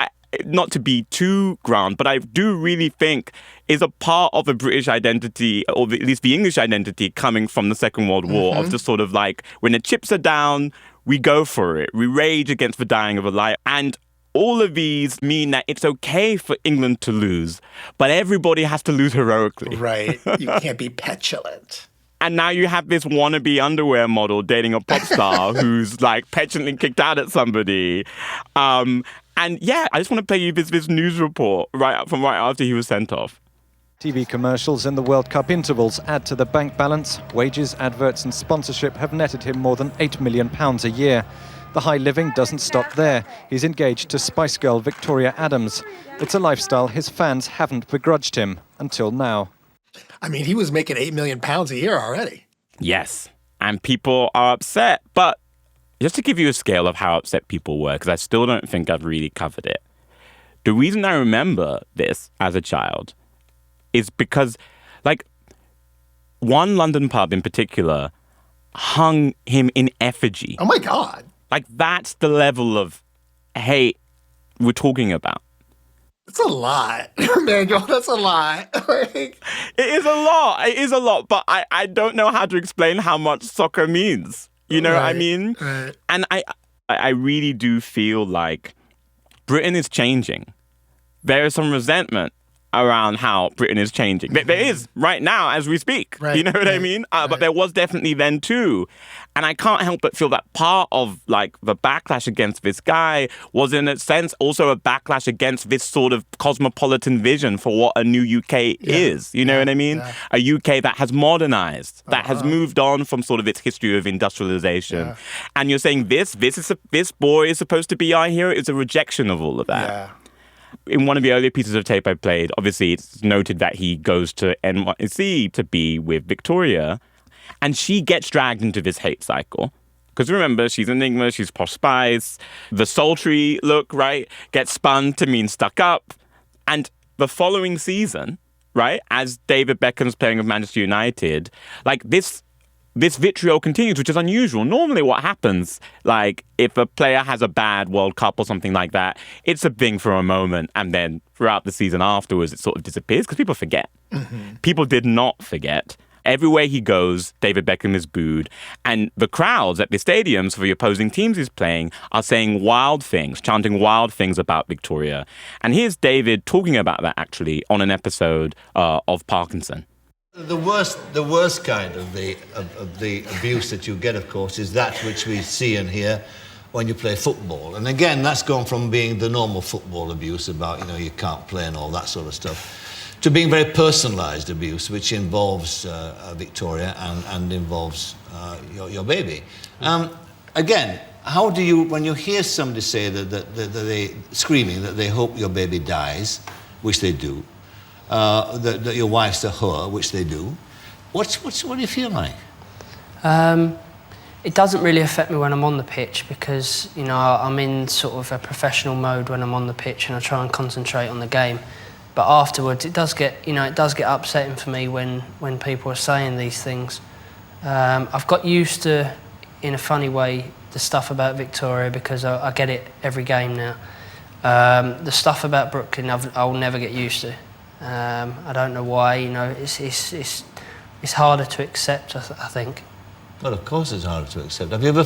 not to be too grand, but I do really think is a part of the British identity, or at least the English identity, coming from the Second World War, of just sort of like, when the chips are down, we go for it. We rage against the dying of a light. And all of these mean that it's okay for England to lose, but everybody has to lose heroically. Right. You can't be petulant. And now you have this wannabe underwear model dating a pop star who's, like, petulantly kicked out at somebody. And yeah, I just want to play you this news report right after he was sent off. TV commercials in the World Cup intervals add to the bank balance. Wages, adverts and sponsorship have netted him more than £8 million a year. The high living doesn't stop there. He's engaged to Spice Girl Victoria Adams. It's a lifestyle his fans haven't begrudged him until now. I mean, he was making £8 million a year already. Yes, and people are upset. But just to give you a scale of how upset people were, because I still don't think I've really covered it. The reason I remember this as a child is because, like, one London pub in particular hung him in effigy. Oh, my God. Like, that's the level of hate we're talking about. It's a lot, Emmanuel. That's a lot. It is a lot. It is a lot. But I don't know how to explain how much soccer means. You know what I mean? Right. And I really do feel like Britain is changing. There is some resentment around how Britain is changing. There is right now as we speak. Right. You know what I mean? But there was definitely then too. And I can't help but feel that part of, like, the backlash against this guy was, in a sense, also a backlash against this sort of cosmopolitan vision for what a new UK is. You know what I mean? Yeah. A UK that has modernized, that has moved on from sort of its history of industrialization. Yeah. And you're saying this boy is supposed to be our hero. It's a rejection of all of that. Yeah. In one of the earlier pieces of tape I played, obviously it's noted that he goes to NYC to be with Victoria, and she gets dragged into this hate cycle. Because remember, she's Enigma, she's Posh Spice, the sultry look, right, gets spun to mean stuck up. And the following season, right, as David Beckham's playing with Manchester United, like, this vitriol continues, which is unusual. Normally what happens, like, if a player has a bad World Cup or something like that, it's a thing for a moment, and then throughout the season afterwards, it sort of disappears because people forget. People did not forget. Everywhere he goes, David Beckham is booed, and the crowds at the stadiums for the opposing teams he's playing are saying wild things, chanting wild things about Victoria. And here's David talking about that, actually, on an episode of Parkinson. The worst kind of the abuse that you get, of course, is that which we see and hear when you play football. And again, that's gone from being the normal football abuse about, you know, you can't play and all that sort of stuff, to being very personalised abuse, which involves Victoria and involves your baby. Again, how do you, when you hear somebody say that they screaming that they hope your baby dies, which they do, that your wife's a whore, which they do, what do you feel like? It doesn't really affect me when I'm on the pitch because, you know, I'm in sort of a professional mode when I'm on the pitch and I try and concentrate on the game. But afterwards, it does get upsetting for me when people are saying these things. I've got used to, in a funny way, the stuff about Victoria because I get it every game now. The stuff about Brooklyn, I'll never get used to. I don't know why. You know, it's harder to accept. I think. Well, of course it's harder to accept. Have you ever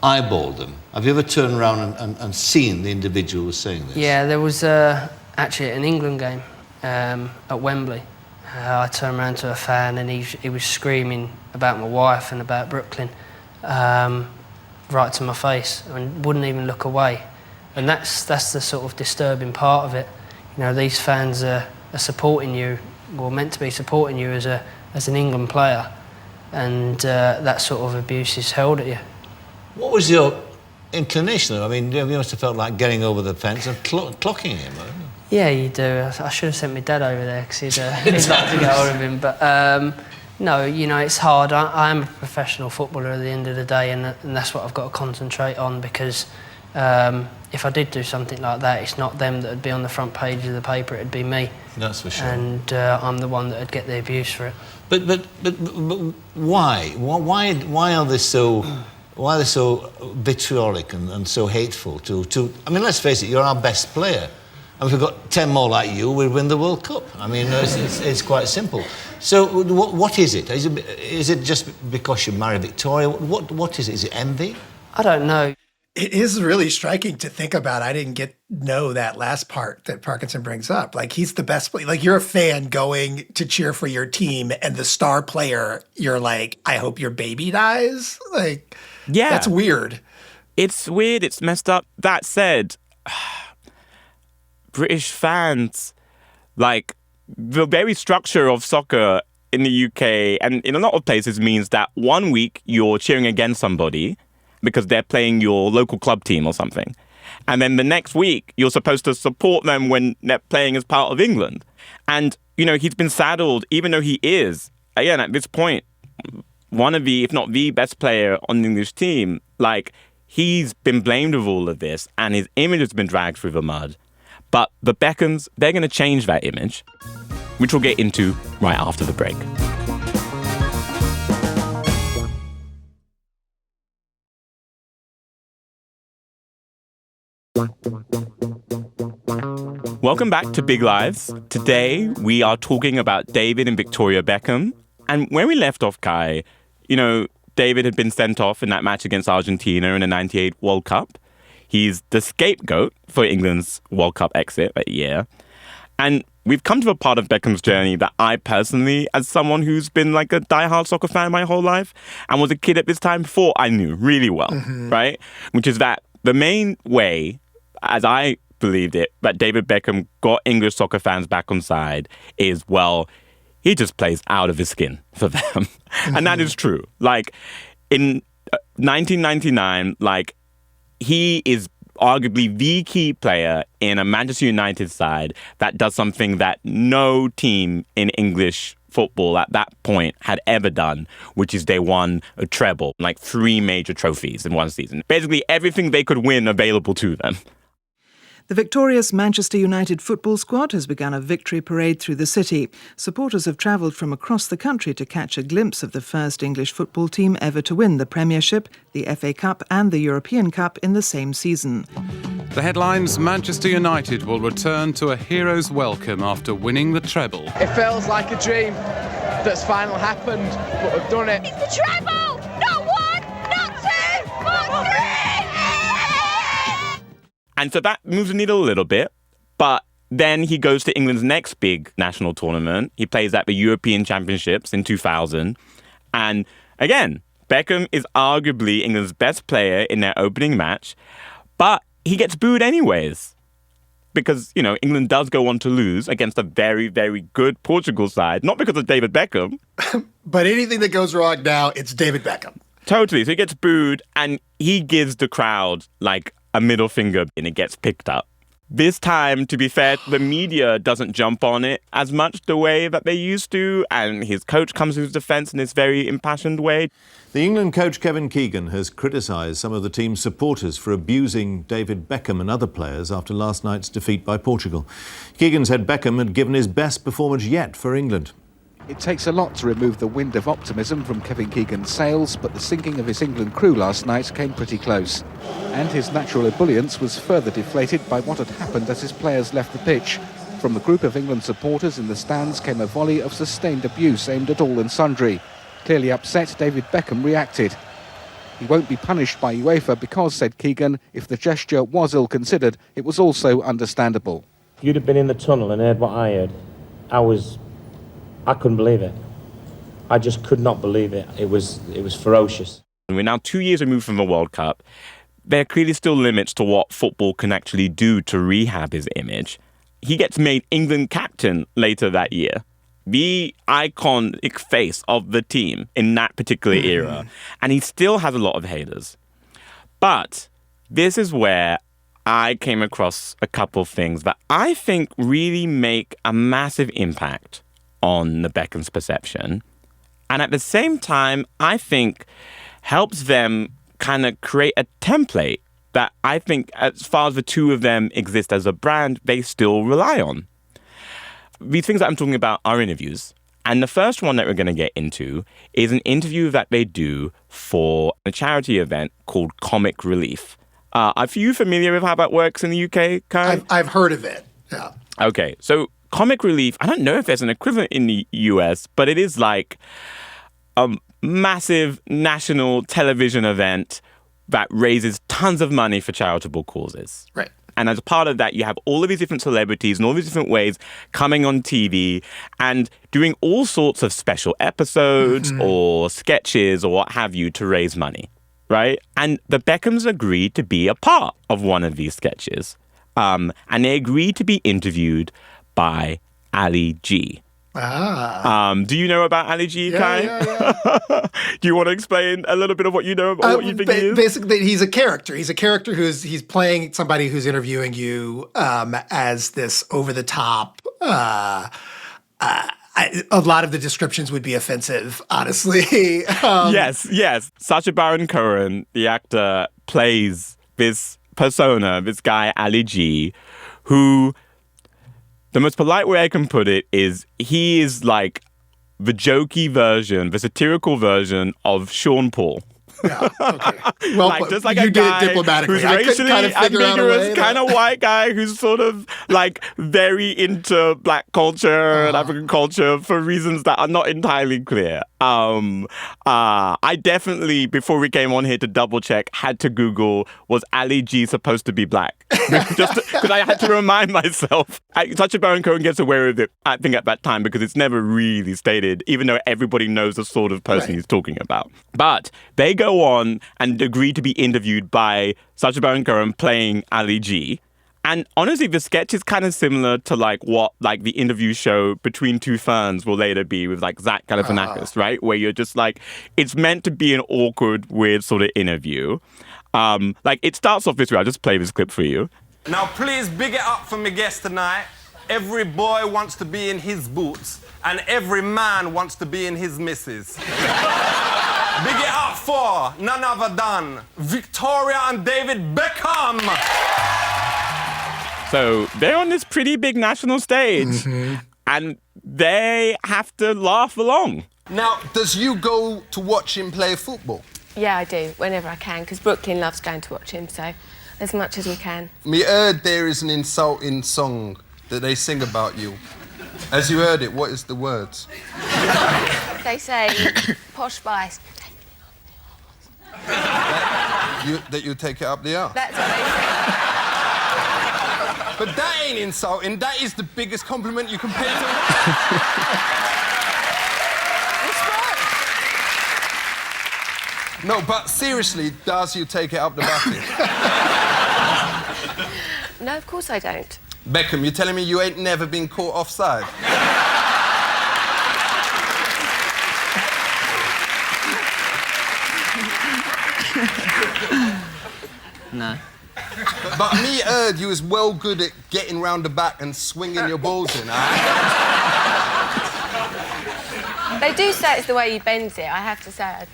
eyeballed them? Have you ever turned around and seen the individual saying this? Yeah, there was actually an England game at Wembley. I turned around to a fan and he was screaming about my wife and about Brooklyn right to my face and wouldn't even look away. And that's the sort of disturbing part of it. You know, these fans are supporting you, or meant to be supporting you as an England player. And that sort of abuse is hurled at you. What was your inclination? I mean, you must have felt like getting over the fence and clocking him. Yeah, you do. I should have sent my dad over there because he'd like to get hold of him. But no, you know, it's hard. I am a professional footballer at the end of the day, and that's what I've got to concentrate on because if I did do something like that, it's not them that would be on the front page of the paper, it'd be me. That's for sure. And I'm the one that would get the abuse for it. But why? Why are they so vitriolic and so hateful to? I mean, let's face it. You're our best player, and if we've got 10 more like you, we'll win the World Cup. I mean, it's quite simple. So, what is it? Is it just because you married Victoria? What is it? Is it envy? I don't know. It is really striking to think about. I didn't know that last part that Parkinson brings up. Like, he's the best player. Like, you're a fan going to cheer for your team, and the star player, you're like, I hope your baby dies. Like, yeah, that's weird. It's weird. It's messed up. That said, British fans, like, the very structure of soccer in the UK and in a lot of places means that one week you're cheering against somebody because they're playing your local club team or something. And then the next week, you're supposed to support them when they're playing as part of England. And, you know, he's been saddled, even though he is, again, at this point, one of the, if not the best player on the English team. Like, he's been blamed with all of this, and his image has been dragged through the mud. But the Beckhams, they're going to change that image, which we'll get into right after the break. Welcome back to Big Lives. Today, we are talking about David and Victoria Beckham. And when we left off, Kai, you know, David had been sent off in that match against Argentina in the 98 World Cup. He's the scapegoat for England's World Cup exit that year. And we've come to a part of Beckham's journey that I personally, as someone who's been like a diehard soccer fan my whole life and was a kid at this time, thought I knew really well, right? Which is that the main way, as I believed it, that David Beckham got English soccer fans back on side is, well, he just plays out of his skin for them. And that is true. Like, in 1999, like, he is arguably the key player in a Manchester United side that does something that no team in English football at that point had ever done, which is they won a treble, like 3 major trophies in one season. Basically everything they could win available to them. The victorious Manchester United football squad has begun a victory parade through the city. Supporters have travelled from across the country to catch a glimpse of the first English football team ever to win the Premiership, the FA Cup and the European Cup in the same season. The headlines: Manchester United will return to a hero's welcome after winning the treble. It feels like a dream that's finally happened, but we've done it. It's the treble! Not 1, not 2, but 3! And so that moves the needle a little bit, but then he goes to England's next big national tournament. He plays at the European Championships in 2000. And again, Beckham is arguably England's best player in their opening match, but he gets booed anyways. because, you know, England does go on to lose against a very, very good Portugal side, not because of David Beckham. But anything that goes wrong now, it's David Beckham. Totally. So he gets booed and he gives the crowd like a middle finger and it gets picked up. This time, to be fair, the media doesn't jump on it as much the way that they used to, and his coach comes to his defence in this very impassioned way. The England coach Kevin Keegan has criticised some of the team's supporters for abusing David Beckham and other players after last night's defeat by Portugal. Keegan said Beckham had given his best performance yet for England. It takes a lot to remove the wind of optimism from Kevin Keegan's sails, but the sinking of his England crew last night came pretty close. And his natural ebullience was further deflated by what had happened as his players left the pitch. From the group of England supporters in the stands came a volley of sustained abuse aimed at all and sundry. Clearly upset, David Beckham reacted. He won't be punished by UEFA because, said Keegan, if the gesture was ill-considered, it was also understandable. If you'd have been in the tunnel and heard what I heard, I couldn't believe it. I just could not believe it. It was ferocious. We're now 2 years removed from the World Cup. There are clearly still limits to what football can actually do to rehab his image. He gets made England captain later that year. The iconic face of the team in that particular era. And he still has a lot of haters. But this is where I came across a couple of things that I think really make a massive impact on the Beckham's perception. And at the same time, I think helps them kind of create a template that I think, as far as the two of them exist as a brand, they still rely on. These things that I'm talking about are interviews. And the first one that we're going to get into is an interview that they do for a charity event called Comic Relief. Are you familiar with how that works in the UK, Kai? I've heard of it, yeah. Okay, so Comic Relief, I don't know if there's an equivalent in the US, but it is like a massive national television event that raises tons of money for charitable causes. Right. And as a part of that, you have all of these different celebrities and all these different ways coming on TV and doing all sorts of special episodes or sketches or what have you to raise money, right? And the Beckhams agreed to be a part of one of these sketches. And they agreed to be interviewed by Ali G. Do you know about Ali G, Kai? Yeah. Do you want to explain a little bit of what you know about what you think he is? Basically, he's a character. He's a character he's playing somebody who's interviewing you as this over-the-top. A lot of the descriptions would be offensive, honestly. Yes. Sacha Baron Cohen, the actor, plays this persona, this guy Ali G, who, the most polite way I can put it is he is like the jokey version, the satirical version of Sean Paul. Yeah, okay. Well, like, just like you a did guy it diplomatically. who's I couldn't racially kind of figure out a way ambiguous, kind of white guy who's sort of like very into black culture and African culture for reasons that are not entirely clear. I definitely, before we came on here to double check, had to Google, was Ali G supposed to be black? Just because I had to remind myself. Sacha Baron Cohen gets aware of it, I think, at that time, because it's never really stated, even though everybody knows the sort of person he's talking about. But they go on and agree to be interviewed by Sacha Baron Cohen playing Ali G. And honestly, the sketch is kind of similar to like what like the interview show Between Two Ferns will later be with like Zach Galifianakis, right? Where you're just like, it's meant to be an awkward, weird sort of interview. Like it starts off this way. I'll just play this clip for you. Now please big it up for my guest tonight. Every boy wants to be in his boots and every man wants to be in his missus. Big it up for none other than Victoria and David Beckham. So they're on this pretty big national stage and they have to laugh along. Now, does you go to watch him play football? Yeah, I do, whenever I can, because Brooklyn loves going to watch him, so as much as we can. Me heard there is an insulting song that they sing about you. As you heard it, what is the words? They say, posh spice. That you take it up the arse? That's what they say. But that ain't insulting. That is the biggest compliment you can pay to No, but seriously, does you take it up the bucket? No, of course I don't. Beckham, you're telling me you ain't never been caught offside? No. But me heard you was well good at getting round the back and swinging your balls in, They do say it's the way you bend it, I have to say.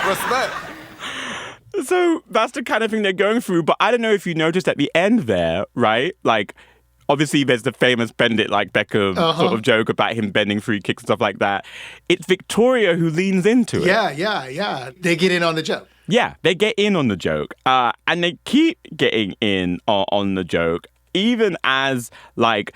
Respect. So that's the kind of thing they're going through. But I don't know if you noticed at the end there, right? Like, obviously there's the famous bend it like Beckham sort of joke about him bending free kicks and stuff like that. It's Victoria who leans into it. Yeah. They get in on the joke. Yeah, they get in on the joke. And they keep getting in on the joke, even as, like,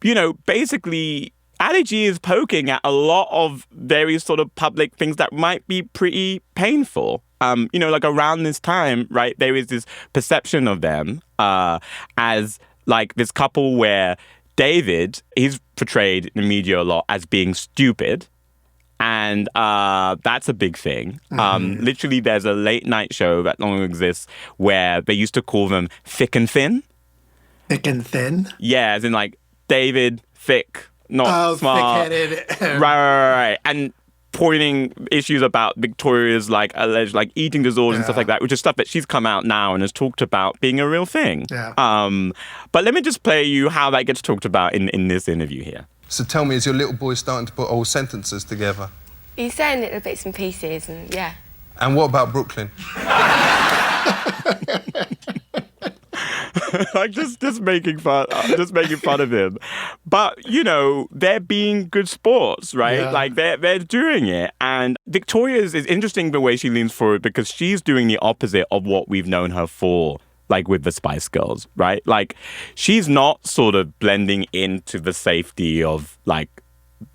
you know, basically Ali G is poking at a lot of various sort of public things that might be pretty painful. You know, like around this time, right, there is this perception of them as like this couple where David, he's portrayed in the media a lot as being stupid. And that's a big thing. Literally, there's a late night show that no longer exists where they used to call them thick and thin. Thick and thin? Yeah, as in like David, thick, not smart. Thick-headed. Right. And pointing issues about Victoria's like alleged like eating disorders and stuff like that, which is stuff that she's come out now and has talked about being a real thing. But let me just play you how that gets talked about in this interview here. So tell me, is your little boy starting to put whole sentences together? He's saying little bits and pieces, and yeah. And what about Brooklyn? Like just making fun of him. But you know, they're being good sports, right? Yeah. Like they're doing it. And Victoria's is interesting the way she leans forward because she's doing the opposite of what we've known her for, like with the Spice Girls, right? Like she's not sort of blending into the safety of like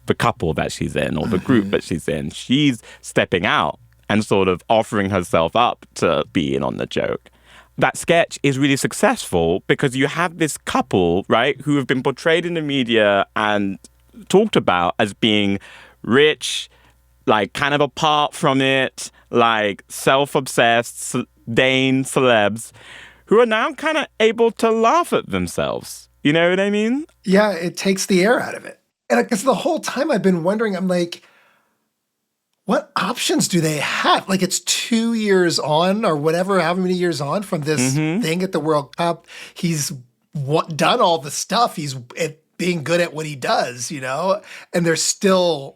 the couple that she's in or the group that she's in. She's stepping out and sort of offering herself up to be in on the joke. That sketch is really successful because you have this couple, right, who have been portrayed in the media and talked about as being rich, like kind of apart from it, like self-obsessed, Dane celebs, who are now kind of able to laugh at themselves. You know what I mean? Yeah, it takes the air out of it. And because the whole time I've been wondering, I'm like, what options do they have? Like it's 2 years on or whatever, however many years on from this thing at the World Cup. He's done all the stuff. He's being good at what he does, you know? And they're still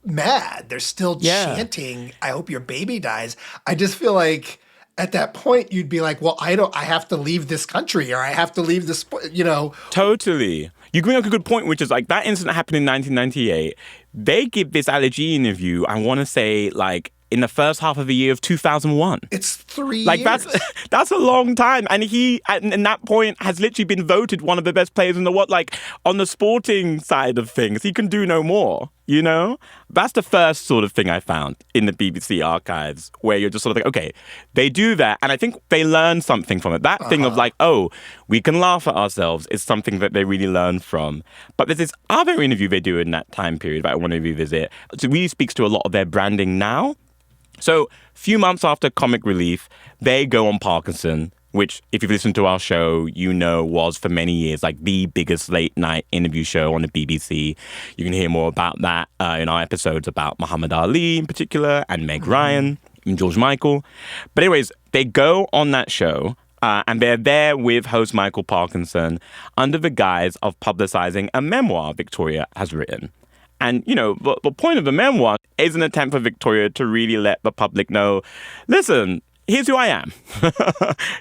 mad. They're still chanting, I hope your baby dies. I just feel like at that point you'd be like, well, I have to leave this country or I have to leave this, you know? Totally. You bring up a good point, which is like that incident happened in 1998. They give this Ali G interview, I want to say, like, in the first half of the year of 2001. It's 3 years. Like, that's a long time. And he, at that point, has literally been voted one of the best players in the world. Like, on the sporting side of things, he can do no more, you know? That's the first sort of thing I found in the BBC archives, where you're just sort of like, okay, they do that. And I think they learn something from it. That thing of like, oh, we can laugh at ourselves is something that they really learn from. But there's this other interview they do in that time period that I want to revisit. It really speaks to a lot of their branding now. So, a few months after comic relief, they go on Parkinson, which, if you've listened to our show, you know was for many years like the biggest late night interview show on the BBC. You can hear more about that in our episodes about Muhammad Ali in particular, and Meg Ryan, and George Michael. But anyways, they go on that show, and they're there with host Michael Parkinson under the guise of publicizing a memoir Victoria has written. And, you know, the point of the memoir is an attempt for Victoria to really let the public know, listen, here's who I am.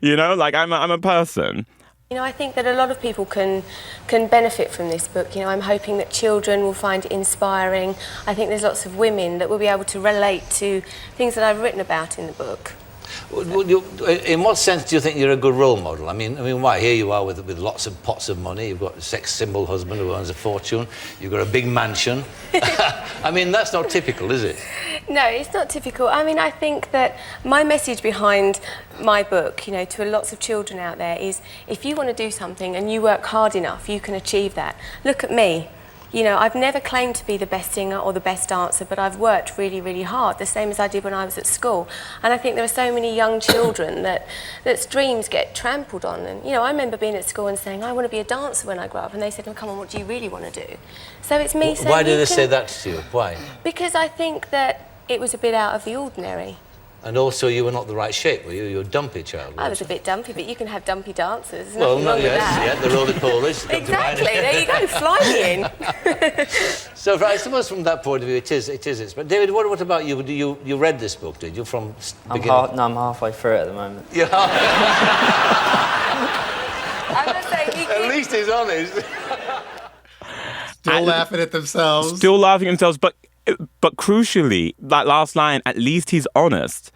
You know, like I'm a person. You know, I think that a lot of people can benefit from this book. You know, I'm hoping that children will find it inspiring. I think there's lots of women that will be able to relate to things that I've written about in the book. In what sense do you think you're a good role model? I mean, why? Here you are with lots of pots of money. You've got a sex symbol husband who earns a fortune. You've got a big mansion. I mean, that's not typical, is it? No, it's not typical. I mean, I think that my message behind my book, you know, to lots of children out there is if you want to do something and you work hard enough, you can achieve that. Look at me. You know, I've never claimed to be the best singer or the best dancer, but I've worked really, really hard, the same as I did when I was at school. And I think there are so many young children that's dreams get trampled on. And, you know, I remember being at school and saying, I want to be a dancer when I grow up. And they said, well, come on, what do you really want to do? So it's me saying... Why did they say that to you? Why? Because I think that it was a bit out of the ordinary. And also, you were not the right shape, were you? You were a dumpy child. I was a bit dumpy, but you can have dumpy dancers. There's Well, nothing not wrong with yet. that. Yeah, the roly-polies. Exactly, there you go, fly me in. So, I suppose from that point of view, it is. But David, what about you? You read this book, did you, from beginning? I'm halfway through it at the moment. Yeah. I must say, At least he's honest. Still laughing at themselves. Still laughing at themselves, but crucially, that last line, at least he's honest.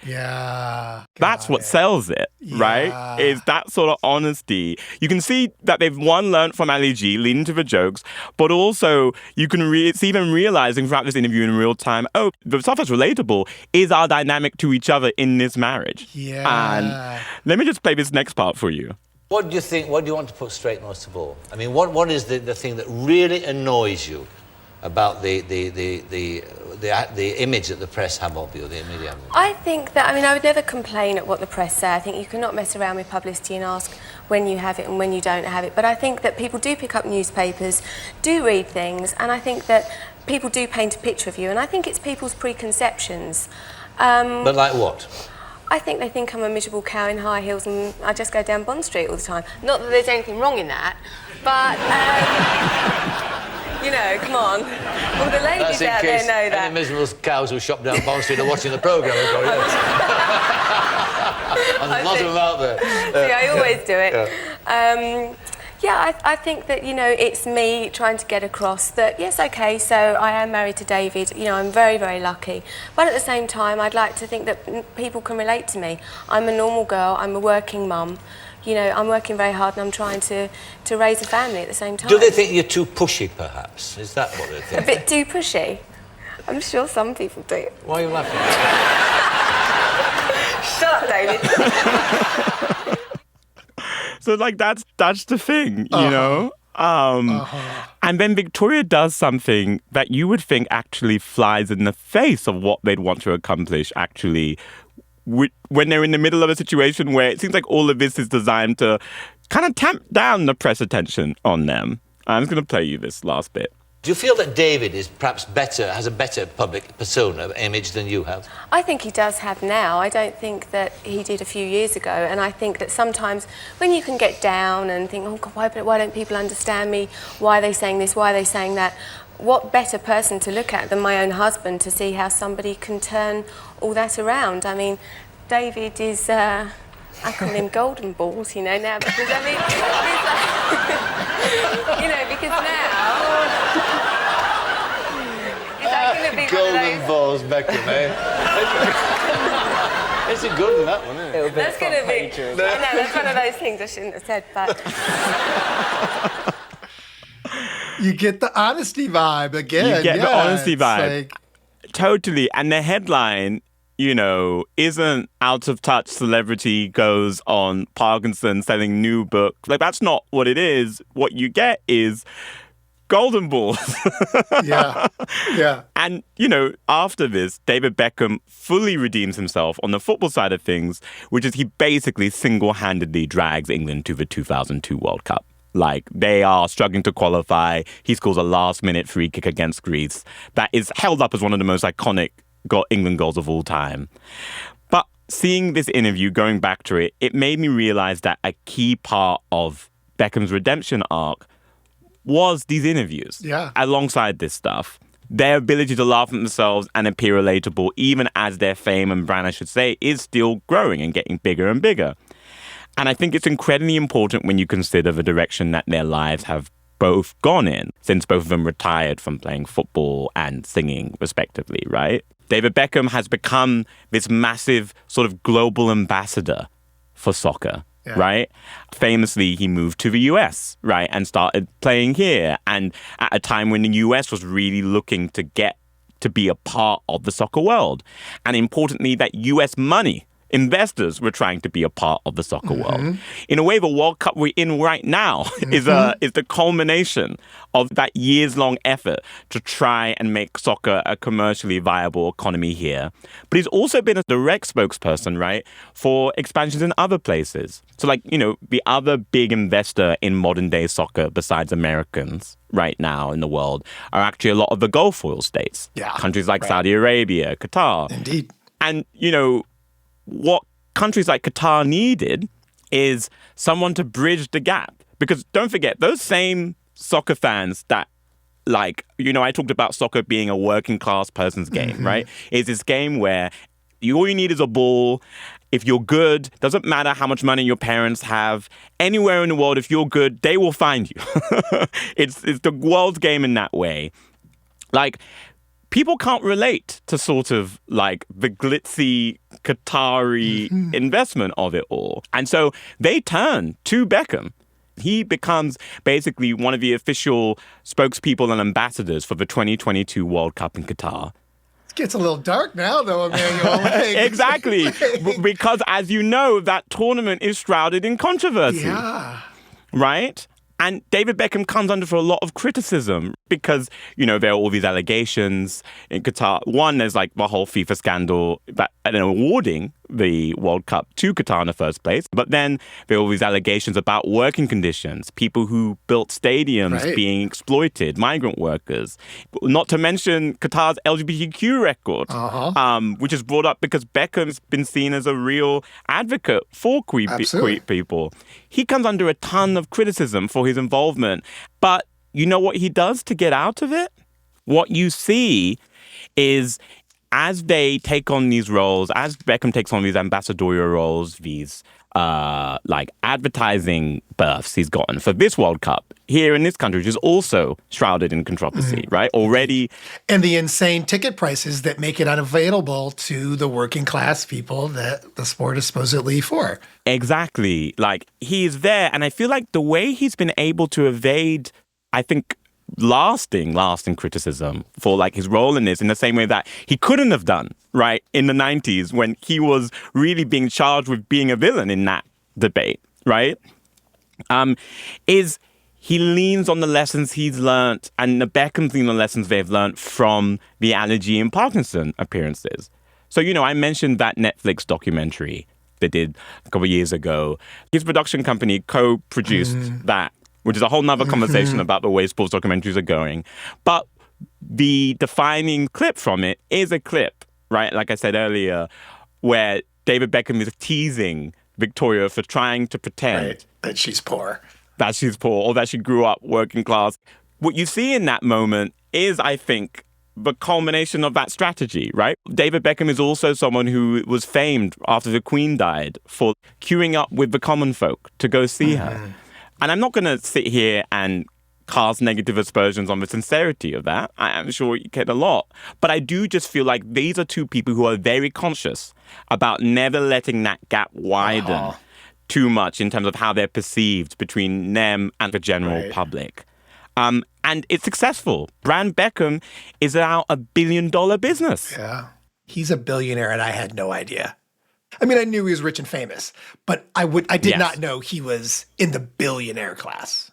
Yeah. That's what sells it, right? Is that sort of honesty. You can see that they've, learned from Ali G, leading to the jokes, but also you can see them realizing throughout this interview in real time, oh, the stuff that's relatable is our dynamic to each other in this marriage. Yeah. And let me just play this next part for you. What do you think, what do you want to put straight most of all? I mean, what is the thing that really annoys you about the image that the press have of you, the media? I think that, I would never complain at what the press say. I think you cannot mess around with publicity and ask when you have it and when you don't have it. But I think that people do pick up newspapers, do read things, and I think that people do paint a picture of you, and I think it's people's preconceptions. But like what? I think they think I'm a miserable cow in high heels and I just go down Bond Street all the time. Not that there's anything wrong in that, but... you know, come on. All the ladies out there know that. Any miserable cows who shop down Bond Street are watching the programme. And there's a lot of them out there. See, I always do it. Yeah, I think that, you know, it's me trying to get across that, yes, OK, so I am married to David. You know, I'm very, very lucky. But at the same time, I'd like to think that people can relate to me. I'm a normal girl. I'm a working mum. You know, I'm working very hard and I'm trying to raise a family at the same time. Do they think you're too pushy, perhaps? Is that what they think? A bit too pushy? I'm sure some people do. Why are you laughing? Shut up, David. So, like, that's the thing, you know? And then Victoria does something that you would think actually flies in the face of what they'd want to accomplish, actually, when they're in the middle of a situation where it seems like all of this is designed to kind of tamp down the press attention on them. I'm just going to play you this last bit. Do you feel that David is perhaps has a better public persona, image than you have? I think he does have now. I don't think that he did a few years ago. And I think that sometimes when you can get down and think, oh, God, why don't people understand me? Why are they saying this? Why are they saying that? What better person to look at than my own husband to see how somebody can turn all that around? I mean, David is... I call him golden balls, you know, now, because, I mean, you know, because now... Is that going to be golden balls, Beckham, eh? It's a good one, that one, isn't it? That's going to be... I know, that's one of those things I shouldn't have said, but... You get the honesty vibe again. You get the honesty vibe. Like... Totally. And the headline... you know, isn't out of touch celebrity goes on Parkinson selling new book. Like, that's not what it is. What you get is golden balls. Yeah. And, you know, after this, David Beckham fully redeems himself on the football side of things, which is he basically single-handedly drags England to the 2002 World Cup. Like, they are struggling to qualify. He scores a last-minute free kick against Greece that is held up as one of the most iconic England goals of all time. But seeing this interview, going back to it, it made me realize that a key part of Beckham's redemption arc was these interviews. Yeah. Alongside this stuff. Their ability to laugh at themselves and appear relatable, even as their fame and brand, I should say, is still growing and getting bigger and bigger. And I think it's incredibly important when you consider the direction that their lives have both gone in, since both of them retired from playing football and singing, respectively, right? David Beckham has become this massive sort of global ambassador for soccer, right? Famously, he moved to the US, right, and started playing here. And at a time when the US was really looking to get to be a part of the soccer world. And importantly, that US money investors were trying to be a part of the soccer world. In a way, the World Cup we're in right now is the culmination of that years-long effort to try and make soccer a commercially viable economy here. But he's also been a direct spokesperson, right, for expansions in other places. So, like, you know, the other big investor in modern-day soccer besides Americans right now in the world are actually a lot of the Gulf oil states. Yeah, countries like Saudi Arabia, Qatar. Indeed. And, you know, what countries like Qatar needed is someone to bridge the gap. Because don't forget, those same soccer fans that, like, you know, I talked about soccer being a working class person's game, right? It's this game where all you need is a ball. If you're good, doesn't matter how much money your parents have. Anywhere in the world, if you're good, they will find you. It's the world's game in that way. Like, people can't relate to sort of like the glitzy Qatari investment of it all. And so they turn to Beckham. He becomes basically one of the official spokespeople and ambassadors for the 2022 World Cup in Qatar. It gets a little dark now, though, Emmanuel. Exactly. Because, as you know, that tournament is shrouded in controversy. Yeah. Right? And David Beckham comes under for a lot of criticism because, you know, there are all these allegations in Qatar. One, there's like the whole FIFA scandal and awarding the World Cup to Qatar in the first place. But then there are all these allegations about working conditions, people who built stadiums being exploited, migrant workers. Not to mention Qatar's LGBTQ record, which is brought up because Beckham's been seen as a real advocate for queer people. He comes under a ton of criticism for his involvement. But you know what he does to get out of it? What you see is as they take on these roles, as Beckham takes on these ambassadorial roles, these like advertising berths he's gotten for this World Cup here in this country, which is also shrouded in controversy, right? Already. And the insane ticket prices that make it unavailable to the working class people that the sport is supposedly for. Exactly. Like, he's there. And I feel like the way he's been able to evade, I think, lasting criticism for like his role in this in the same way that he couldn't have done, right, in the 90s when he was really being charged with being a villain in that debate, right, is he leans on the lessons he's learned and the Beckhams lean on the lessons they've learned from the allergy and Parkinson appearances. So, you know, I mentioned that Netflix documentary they did a couple of years ago. His production company co-produced that, which is a whole nother conversation about the way sports documentaries are going. But the defining clip from it is a clip, right, like I said earlier, where David Beckham is teasing Victoria for trying to pretend that she's poor. That she's poor, or that she grew up working class. What you see in that moment is, I think, the culmination of that strategy, right? David Beckham is also someone who was famed after the Queen died for queuing up with the common folk to go see her. And I'm not going to sit here and cast negative aspersions on the sincerity of that. I'm sure you get a lot. But I do just feel like these are two people who are very conscious about never letting that gap widen too much in terms of how they're perceived between them and the general public. And it's successful. Brand Beckham is now $1 billion business. Yeah. He's a billionaire and I had no idea. I mean, I knew he was rich and famous, but I did not know he was in the billionaire class.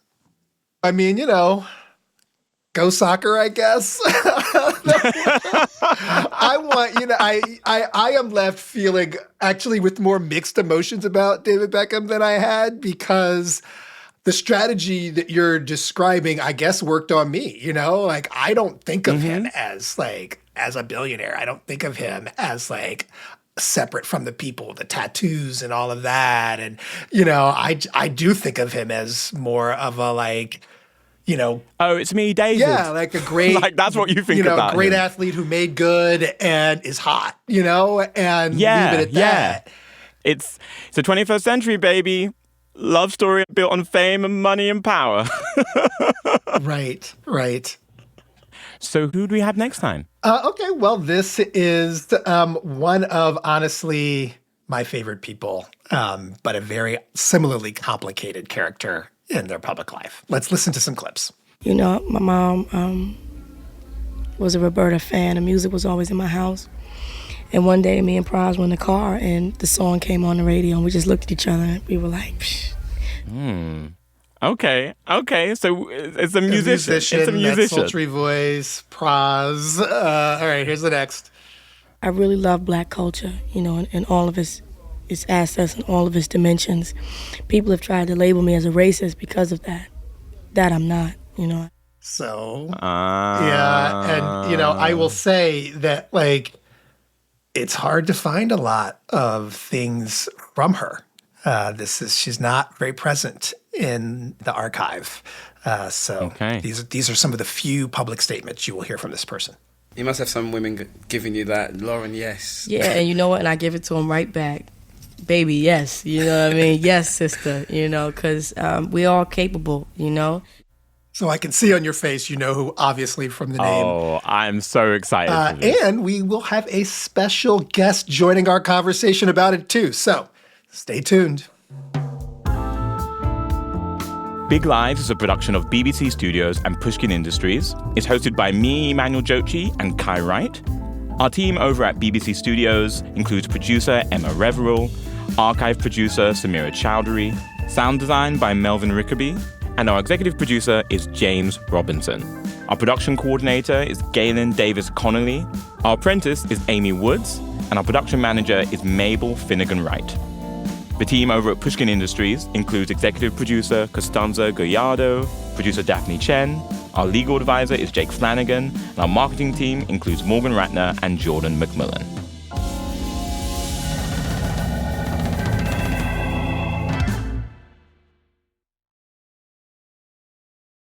I mean, you know, go soccer, I guess. I am left feeling actually with more mixed emotions about David Beckham than I had because the strategy that you're describing, I guess, worked on me, you know? Like, I don't think of him as a billionaire. I don't think of him as like separate from the people, the tattoos and all of that. And, you know, I do think of him as more of a like, you know. Oh, it's me, David. Yeah, like a great. Like that's what you think about great him. athlete who made good and is hot, you know, and leave it at that. It's the 21st century, baby. Love story built on fame and money and power. Right. So who do we have next time? Okay, well, this is one of, honestly, my favorite people, but a very similarly complicated character in their public life. Let's listen to some clips. You know, my mom was a Roberta fan. The music was always in my house. And one day, me and Praz were in the car, and the song came on the radio, and we just looked at each other, and we were like, psh. Okay. So it's a musician. It's a musician. That sultry voice, Praz. All right, here's the next. I really love black culture, you know, in all of its assets and all of its dimensions. People have tried to label me as a racist because of that. That I'm not, you know. So, yeah, and, you know, I will say that, like, it's hard to find a lot of things from her. She's not very present in the archive. These are some of the few public statements you will hear from this person. You must have some women giving you that, Lauren, yes. Yeah, and you know what? And I give it to them right back. Baby, yes. You know what I mean? Yes, sister, you know, because we're all capable, you know? So I can see on your face, you know who, obviously, from the name. Oh, I'm so excited for this. And we will have a special guest joining our conversation about it, too. So stay tuned. Big Lives is a production of BBC Studios and Pushkin Industries. It's hosted by me, Emmanuel Dzotsi, and Kai Wright. Our team over at BBC Studios includes producer Emma Reverill, archive producer Samira Chowdhury, sound design by Melvin Rickaby, and our executive producer is James Robinson. Our production coordinator is Galen Davis-Connolly, our apprentice is Amy Woods, and our production manager is Mabel Finnegan-Wright. The team over at Pushkin Industries includes executive producer Costanza Gallardo, producer Daphne Chen, our legal advisor is Jake Flanagan, and our marketing team includes Morgan Ratner and Jordan McMillan.